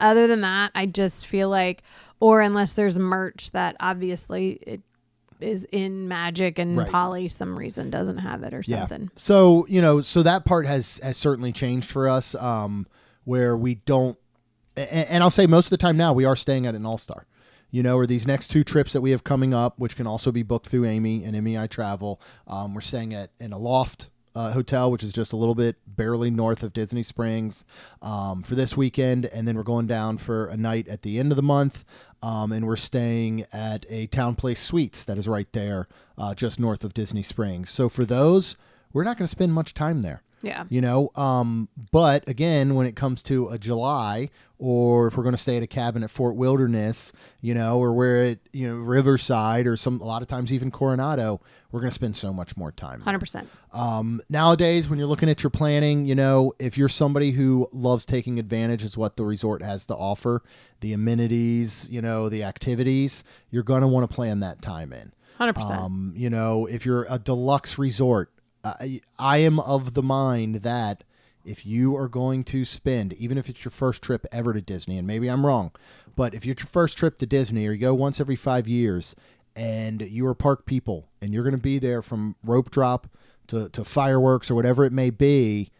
[SPEAKER 3] other than that, I just feel like, or unless there's merch that obviously it is in Magic and Poly some reason doesn't have it or something.
[SPEAKER 1] Yeah. So, so that part has certainly changed for us, where we don't, and I'll say most of the time now we are staying at an All-Star, or these next two trips that we have coming up, which can also be booked through Amy and MEI Travel. We're staying in a loft hotel, which is just a little bit barely north of Disney Springs, for this weekend. And then we're going down for a night at the end of the month. And we're staying at a Town Place Suites that is right there, just north of Disney Springs. So for those, we're not going to spend much time there.
[SPEAKER 3] Yeah.
[SPEAKER 1] You know, but again, when it comes to a July, or if we're going to stay at a cabin at Fort Wilderness, you know, or we're at, you know, Riverside, or a lot of times even Coronado, we're going to spend so much more time there.
[SPEAKER 3] 100%.
[SPEAKER 1] Nowadays, when you're looking at your planning, you know, if you're somebody who loves taking advantage of what the resort has to offer, the amenities, you know, the activities, you're going to want to plan that time in.
[SPEAKER 3] 100%.
[SPEAKER 1] You know, if you're a deluxe resort, I am of the mind that if you are going to spend, even if it's your first trip ever to Disney, and maybe I'm wrong, but if it's your first trip to Disney, or you go once every 5 years, and you are park people, and you're going to be there from rope drop to fireworks or whatever it may be,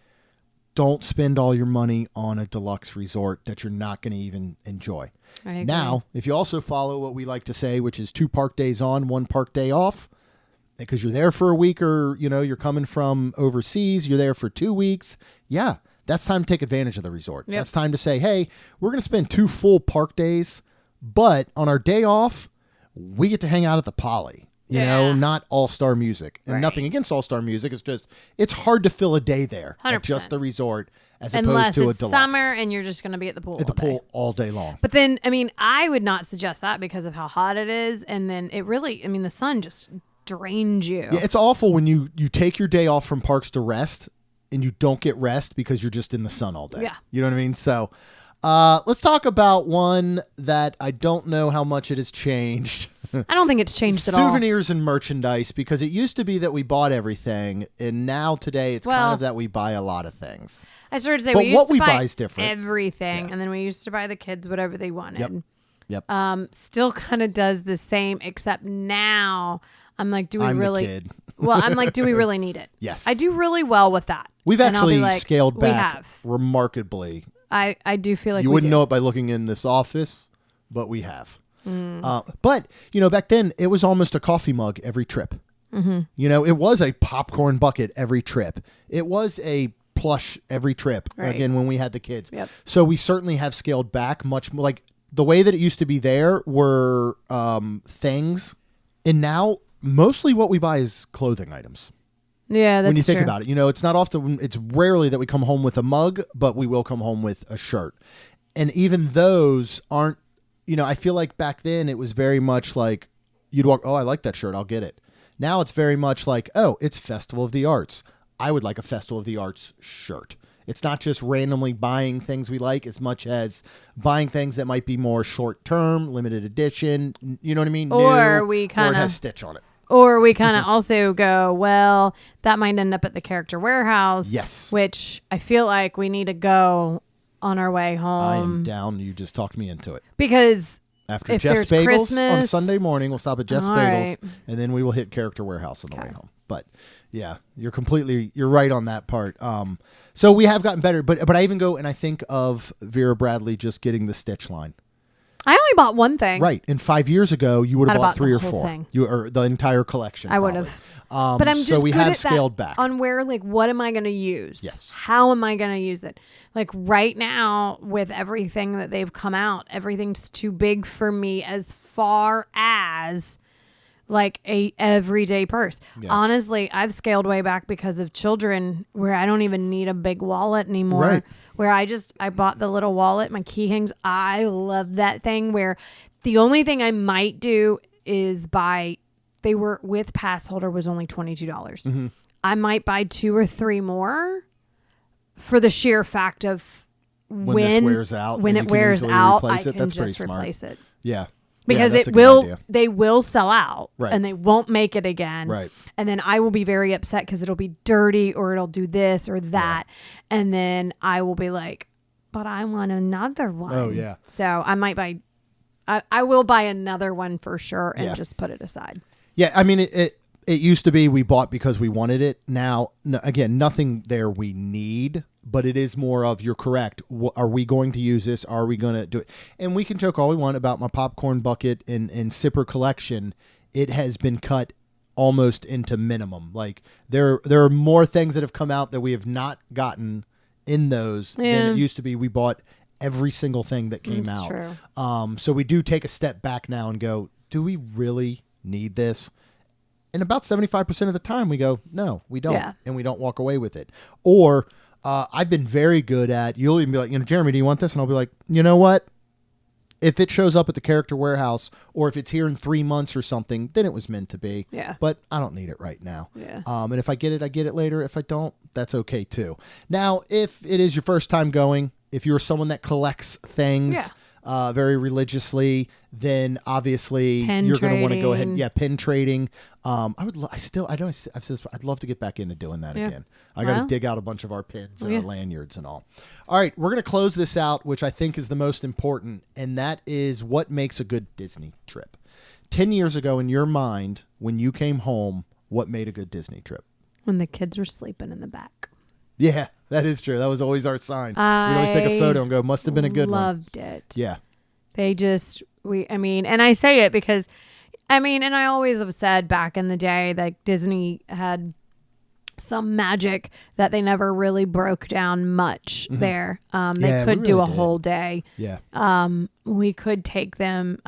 [SPEAKER 1] don't spend all your money on a deluxe resort that you're not going to even enjoy. Now, if you also follow what we like to say, which is 2 park days on, 1 park day off, because you're there for a week, or, you know, you're coming from overseas, you're there for 2 weeks. Yeah, that's time to take advantage of the resort.
[SPEAKER 3] Yep.
[SPEAKER 1] That's time to say, hey, we're going to spend 2 full park days, but on our day off, we get to hang out at the Poly, you know, not All-Star Music. And nothing against All-Star Music. It's just, it's hard to fill a day there
[SPEAKER 3] 100%.
[SPEAKER 1] at just the resort as
[SPEAKER 3] Unless
[SPEAKER 1] opposed to a
[SPEAKER 3] it's
[SPEAKER 1] deluxe.
[SPEAKER 3] summer and you're just going to be at the pool.
[SPEAKER 1] All day long.
[SPEAKER 3] But then, I mean, I would not suggest that because of how hot it is. And then it really, I mean, the sun just drains you.
[SPEAKER 1] Yeah, it's awful when you take your day off from parks to rest and you don't get rest because you're just in the sun all day.
[SPEAKER 3] Yeah.
[SPEAKER 1] You know what I mean? So let's talk about one that I don't know how much it has changed.
[SPEAKER 3] I don't think it's changed at all.
[SPEAKER 1] Souvenirs and merchandise, because it used to be that we bought everything, and now today it's kind of that we buy a lot of things.
[SPEAKER 3] I started to say
[SPEAKER 1] But
[SPEAKER 3] we used
[SPEAKER 1] what
[SPEAKER 3] to
[SPEAKER 1] we
[SPEAKER 3] buy
[SPEAKER 1] buy is different.
[SPEAKER 3] everything, and then we used to buy the kids whatever they wanted.
[SPEAKER 1] Yep.
[SPEAKER 3] Still kind of does the same, except now I'm like, do we
[SPEAKER 1] I'm
[SPEAKER 3] really?
[SPEAKER 1] the kid.
[SPEAKER 3] Well, I'm like, do we really need it?
[SPEAKER 1] Yes.
[SPEAKER 3] I do really well with that.
[SPEAKER 1] We've
[SPEAKER 3] And I'll be
[SPEAKER 1] actually
[SPEAKER 3] like,
[SPEAKER 1] scaled
[SPEAKER 3] we
[SPEAKER 1] back
[SPEAKER 3] have.
[SPEAKER 1] remarkably.
[SPEAKER 3] I do feel like
[SPEAKER 1] You
[SPEAKER 3] we
[SPEAKER 1] wouldn't
[SPEAKER 3] do.
[SPEAKER 1] know it by looking in this office, but we have. But, you know, back then it was almost a coffee mug every trip. Mm-hmm. You know, it was a popcorn bucket every trip. It was a plush every trip, again, when we had the kids.
[SPEAKER 3] Yep.
[SPEAKER 1] So we certainly have scaled back much more. Like, the way that it used to be there were things, and now mostly what we buy is clothing items.
[SPEAKER 3] Yeah, that's
[SPEAKER 1] when you think
[SPEAKER 3] true.
[SPEAKER 1] about it, you know, it's not often, it's rarely that we come home with a mug, but we will come home with a shirt. And even those aren't, you know, I feel like back then it was very much like you'd walk, oh, I like that shirt, I'll get it. Now it's very much like, oh, it's Festival of the Arts. I would like a Festival of the Arts shirt. It's not just randomly buying things we like as much as buying things that might be more short term, limited edition, you know what I mean?
[SPEAKER 3] Or
[SPEAKER 1] New,
[SPEAKER 3] we kind
[SPEAKER 1] or it
[SPEAKER 3] of
[SPEAKER 1] has Stitch on it.
[SPEAKER 3] Or we kind of also go, well, that might end up at the Character Warehouse.
[SPEAKER 1] Yes.
[SPEAKER 3] Which I feel like we need to go on our way home.
[SPEAKER 1] I am down. You just talked me into it.
[SPEAKER 3] Because
[SPEAKER 1] after
[SPEAKER 3] if
[SPEAKER 1] Jeff's
[SPEAKER 3] there's
[SPEAKER 1] Bagels
[SPEAKER 3] Christmas,
[SPEAKER 1] on Sunday morning, we'll stop at Jeff's
[SPEAKER 3] All
[SPEAKER 1] Bagels,
[SPEAKER 3] right.
[SPEAKER 1] and then we will hit Character Warehouse on the way home. But yeah, you're right on that part. So we have gotten better, but I even go and I think of Vera Bradley just getting the Stitch line.
[SPEAKER 3] I only bought one thing.
[SPEAKER 1] Right. And 5 years ago, you would have
[SPEAKER 3] I'd
[SPEAKER 1] bought
[SPEAKER 3] bought
[SPEAKER 1] 3
[SPEAKER 3] the
[SPEAKER 1] or
[SPEAKER 3] whole
[SPEAKER 1] 4.
[SPEAKER 3] thing.
[SPEAKER 1] Or the entire collection.
[SPEAKER 3] I would have. But I'm just
[SPEAKER 1] so we
[SPEAKER 3] good
[SPEAKER 1] have
[SPEAKER 3] at
[SPEAKER 1] scaled
[SPEAKER 3] that
[SPEAKER 1] back
[SPEAKER 3] on where, like, what am I going to use?
[SPEAKER 1] Yes.
[SPEAKER 3] How am I going to use it? Like right now with everything that they've come out, everything's too big for me as far as like a everyday purse. Yeah. Honestly, I've scaled way back because of children where I don't even need a big wallet anymore.
[SPEAKER 1] Right.
[SPEAKER 3] Where I bought the little wallet, my key hangs. I love that thing where the only thing I might do is buy, they were with pass holder was only $22. Mm-hmm. I might buy 2 or 3 more for the sheer fact of when
[SPEAKER 1] this wears out,
[SPEAKER 3] when
[SPEAKER 1] and
[SPEAKER 3] it
[SPEAKER 1] you can
[SPEAKER 3] wears
[SPEAKER 1] easily
[SPEAKER 3] out,
[SPEAKER 1] replace
[SPEAKER 3] I
[SPEAKER 1] it.
[SPEAKER 3] can
[SPEAKER 1] That's
[SPEAKER 3] just
[SPEAKER 1] pretty smart.
[SPEAKER 3] replace it.
[SPEAKER 1] Yeah.
[SPEAKER 3] Because
[SPEAKER 1] that's
[SPEAKER 3] it
[SPEAKER 1] a good
[SPEAKER 3] will,
[SPEAKER 1] idea.
[SPEAKER 3] they will sell out,
[SPEAKER 1] Right.
[SPEAKER 3] and they won't make it again.
[SPEAKER 1] Right.
[SPEAKER 3] And then I will be very upset because it'll be dirty or it'll do this or that. Yeah. And then I will be like, but I want another one.
[SPEAKER 1] Oh, yeah.
[SPEAKER 3] So I might buy, I will buy another one for sure and just put it aside.
[SPEAKER 1] Yeah. I mean, it used to be we bought because we wanted it. Now, again, nothing there we need, but it is more of, you're correct. Are we going to use this? Are we going to do it? And we can joke all we want about my popcorn bucket and sipper collection. It has been cut almost into minimum. Like there are more things that have come out that we have not gotten in those than it used to be. We bought every single thing that came
[SPEAKER 3] That's
[SPEAKER 1] out.
[SPEAKER 3] True.
[SPEAKER 1] So we do take a step back now and go, do we really need this? And about 75% of the time we go, no, we don't. And we don't walk away with it. Or I've been very good at, you'll even be like, Jeremy, do you want this? And I'll be like, you know what? If it shows up at the Character Warehouse or if it's here in 3 months or something, then it was meant to be.
[SPEAKER 3] Yeah.
[SPEAKER 1] But I don't need it right now.
[SPEAKER 3] Yeah.
[SPEAKER 1] And if I get it, I get it later. If I don't, that's okay too. Now, if it is your first time going, if you're someone that collects things very religiously, then obviously you're going to want to go ahead. Yeah. Pin trading. I'd love to get back into doing that again. I got to dig out a bunch of our pins and our lanyards and all. All right. We're going to close this out, which I think is the most important. And that is what makes a good Disney trip. 10 years ago in your mind, when you came home, what made a good Disney trip?
[SPEAKER 3] When the kids were sleeping in the back.
[SPEAKER 1] Yeah, that is true. That was always our sign. We'd always take a photo and go, must have been a good one.
[SPEAKER 3] Loved it.
[SPEAKER 1] Yeah.
[SPEAKER 3] And I say it because, and I always have said back in the day that Disney had some magic that they never really broke down much there. They could do a whole day.
[SPEAKER 1] Yeah.
[SPEAKER 3] We could take them.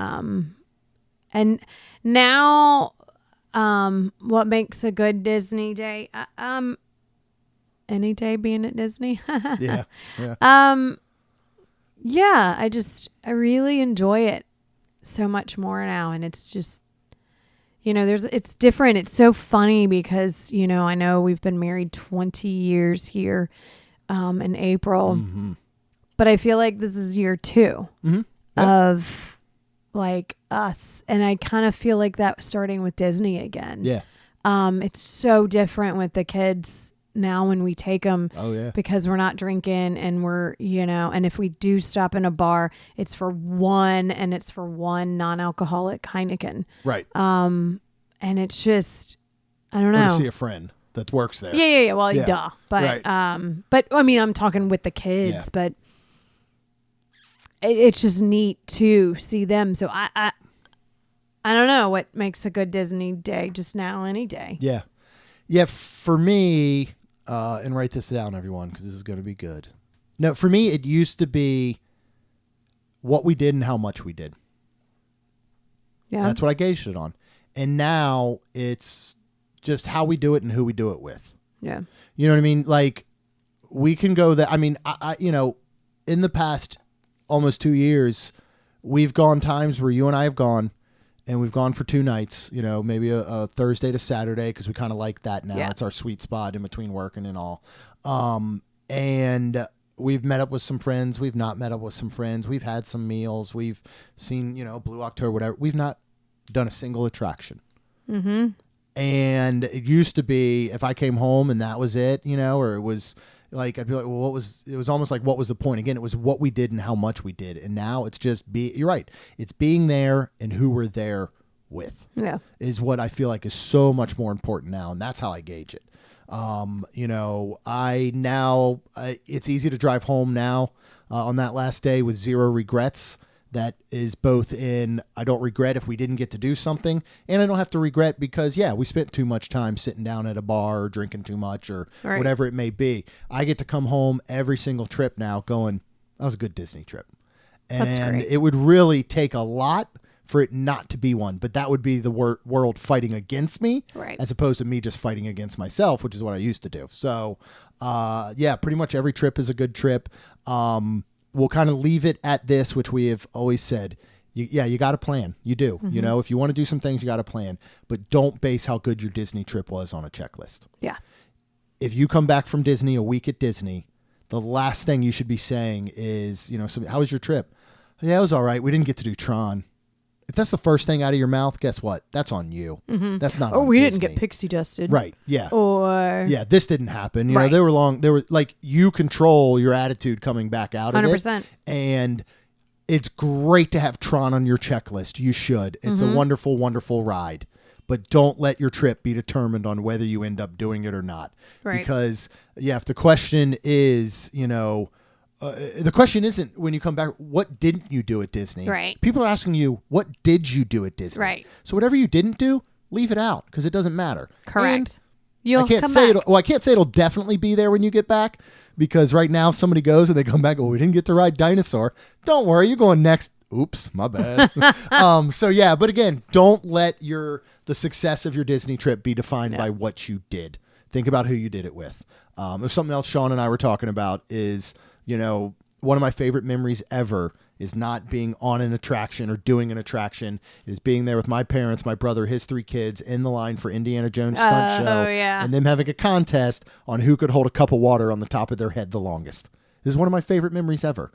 [SPEAKER 3] And now, what makes a good Disney day? Any day being at Disney.
[SPEAKER 1] Yeah.
[SPEAKER 3] I really enjoy it so much more now. And it's just, it's different. It's so funny because, I know we've been married 20 years here, in April, but I feel like this is year 2 of like us. And I kind of feel like that starting with Disney again.
[SPEAKER 1] Yeah.
[SPEAKER 3] It's so different with the kids now when we take them because we're not drinking and we're, and if we do stop in a bar, it's for one non-alcoholic Heineken.
[SPEAKER 1] Right.
[SPEAKER 3] And it's just, I don't know.
[SPEAKER 1] Or to see a friend that works there.
[SPEAKER 3] Yeah. Well, duh. But, but I'm talking with the kids, but it's just neat to see them. So I don't know what makes a good Disney day just now, any day.
[SPEAKER 1] Yeah. Yeah. For me, and write this down, everyone, because this is going to be good. No, for me, it used to be what we did and how much we did.
[SPEAKER 3] Yeah.
[SPEAKER 1] That's what I gauged it on. And now it's just how we do it and who we do it with.
[SPEAKER 3] Yeah.
[SPEAKER 1] You know what I mean? Like, we can go there. I in the past almost 2 years, we've gone times where you and I have gone, and we've gone for 2 nights, maybe a Thursday to Saturday, because we kind of like that now. Yeah. It's our sweet spot in between working and all. And we've met up with some friends. We've not met up with some friends. We've had some meals. We've seen, Blue October, whatever. We've not done a single attraction.
[SPEAKER 3] Mm-hmm.
[SPEAKER 1] And it used to be if I came home and that was it, or it was like, I'd be like, well, it was almost like, what was the point? Again, it was what we did and how much we did. And now it's just you're right. It's being there and who we're there with is what I feel like is so much more important now. And that's how I gauge it. It's easy to drive home now on that last day with zero regrets. That is both in, I don't regret if we didn't get to do something, and I don't have to regret because, we spent too much time sitting down at a bar or drinking too much or whatever it may be. I get to come home every single trip now going, that was a good Disney trip. And it would really take a lot for it not to be one, but that would be the world fighting against me as opposed to me just fighting against myself, which is what I used to do. So, pretty much every trip is a good trip. We'll kind of leave it at this, which we have always said. You got to plan. You do. Mm-hmm. If you want to do some things, you got to plan. But don't base how good your Disney trip was on a checklist. Yeah. If you come back from Disney, a week at Disney, the last thing you should be saying is, how was your trip? Yeah, it was all right. We didn't get to do Tron. If that's the first thing out of your mouth, guess what? That's on you.
[SPEAKER 3] Mm-hmm.
[SPEAKER 1] That's not
[SPEAKER 3] on
[SPEAKER 1] we
[SPEAKER 3] Disney. Didn't get pixie dusted.
[SPEAKER 1] Right. Yeah.
[SPEAKER 3] Or
[SPEAKER 1] this didn't happen. They were like, you control your attitude coming back out of
[SPEAKER 3] 100%.
[SPEAKER 1] It. And it's great to have Tron on your checklist. You should. It's a wonderful, wonderful ride. But don't let your trip be determined on whether you end up doing it or not. Right. Because if the question is, the question isn't when you come back, what didn't you do at Disney?
[SPEAKER 3] Right.
[SPEAKER 1] People are asking you, what did you do at Disney?
[SPEAKER 3] Right.
[SPEAKER 1] So whatever you didn't do, leave it out because it doesn't matter.
[SPEAKER 3] Correct.
[SPEAKER 1] I can't say it'll definitely be there when you get back because right now if somebody goes and they come back, we didn't get to ride Dinosaur. Don't worry, you're going next Oops, my bad. So yeah, but again, don't let the success of your Disney trip be defined by what you did. Think about who you did it with. If something else Sean and I were talking about is, one of my favorite memories ever is not being on an attraction or doing an attraction. It is being there with my parents, my brother, his 3 kids in the line for Indiana Jones stunt show, and them having a contest on who could hold a cup of water on the top of their head the longest. This is one of my favorite memories ever.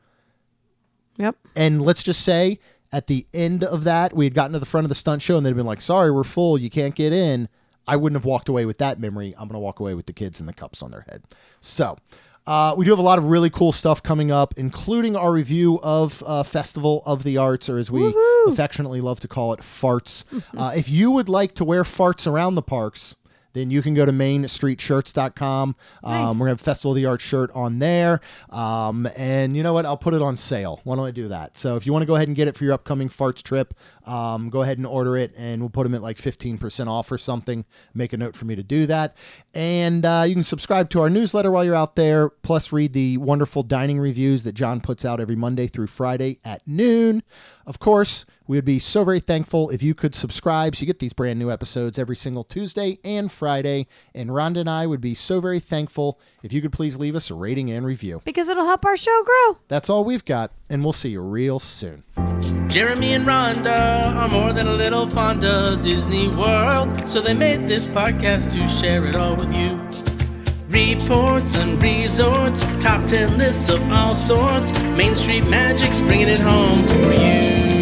[SPEAKER 3] Yep.
[SPEAKER 1] And let's just say at the end of that, we had gotten to the front of the stunt show and they'd been like, sorry, we're full. You can't get in. I wouldn't have walked away with that memory. I'm going to walk away with the kids and the cups on their head. So we do have a lot of really cool stuff coming up, including our review of Festival of the Arts, or as we affectionately love to call it, farts. If you would like to wear farts around the parks, then you can go to mainstreetshirts.com. Nice. We're going to have Festival of the Arts shirt on there. And you know what? I'll put it on sale. Why don't I do that? So if you want to go ahead and get it for your upcoming farts trip, go ahead and order it, and we'll put them at like 15% off or something. Make a note for me to do that. And you can subscribe to our newsletter while you're out there, plus read the wonderful dining reviews that John puts out every Monday through Friday at noon. Of course, we would be so very thankful if you could subscribe so you get these brand new episodes every single Tuesday and Friday. And Rhonda and I would be so very thankful if you could please leave us a rating and review.
[SPEAKER 3] Because it'll help our show grow.
[SPEAKER 1] That's all we've got, and we'll see you real soon.
[SPEAKER 2] Jeremy and Rhonda are more than a little fond of Disney World, so they made this podcast to share it all with you. Reports and resorts, top 10 lists of all sorts, Main Street Magic's bringing it home for you.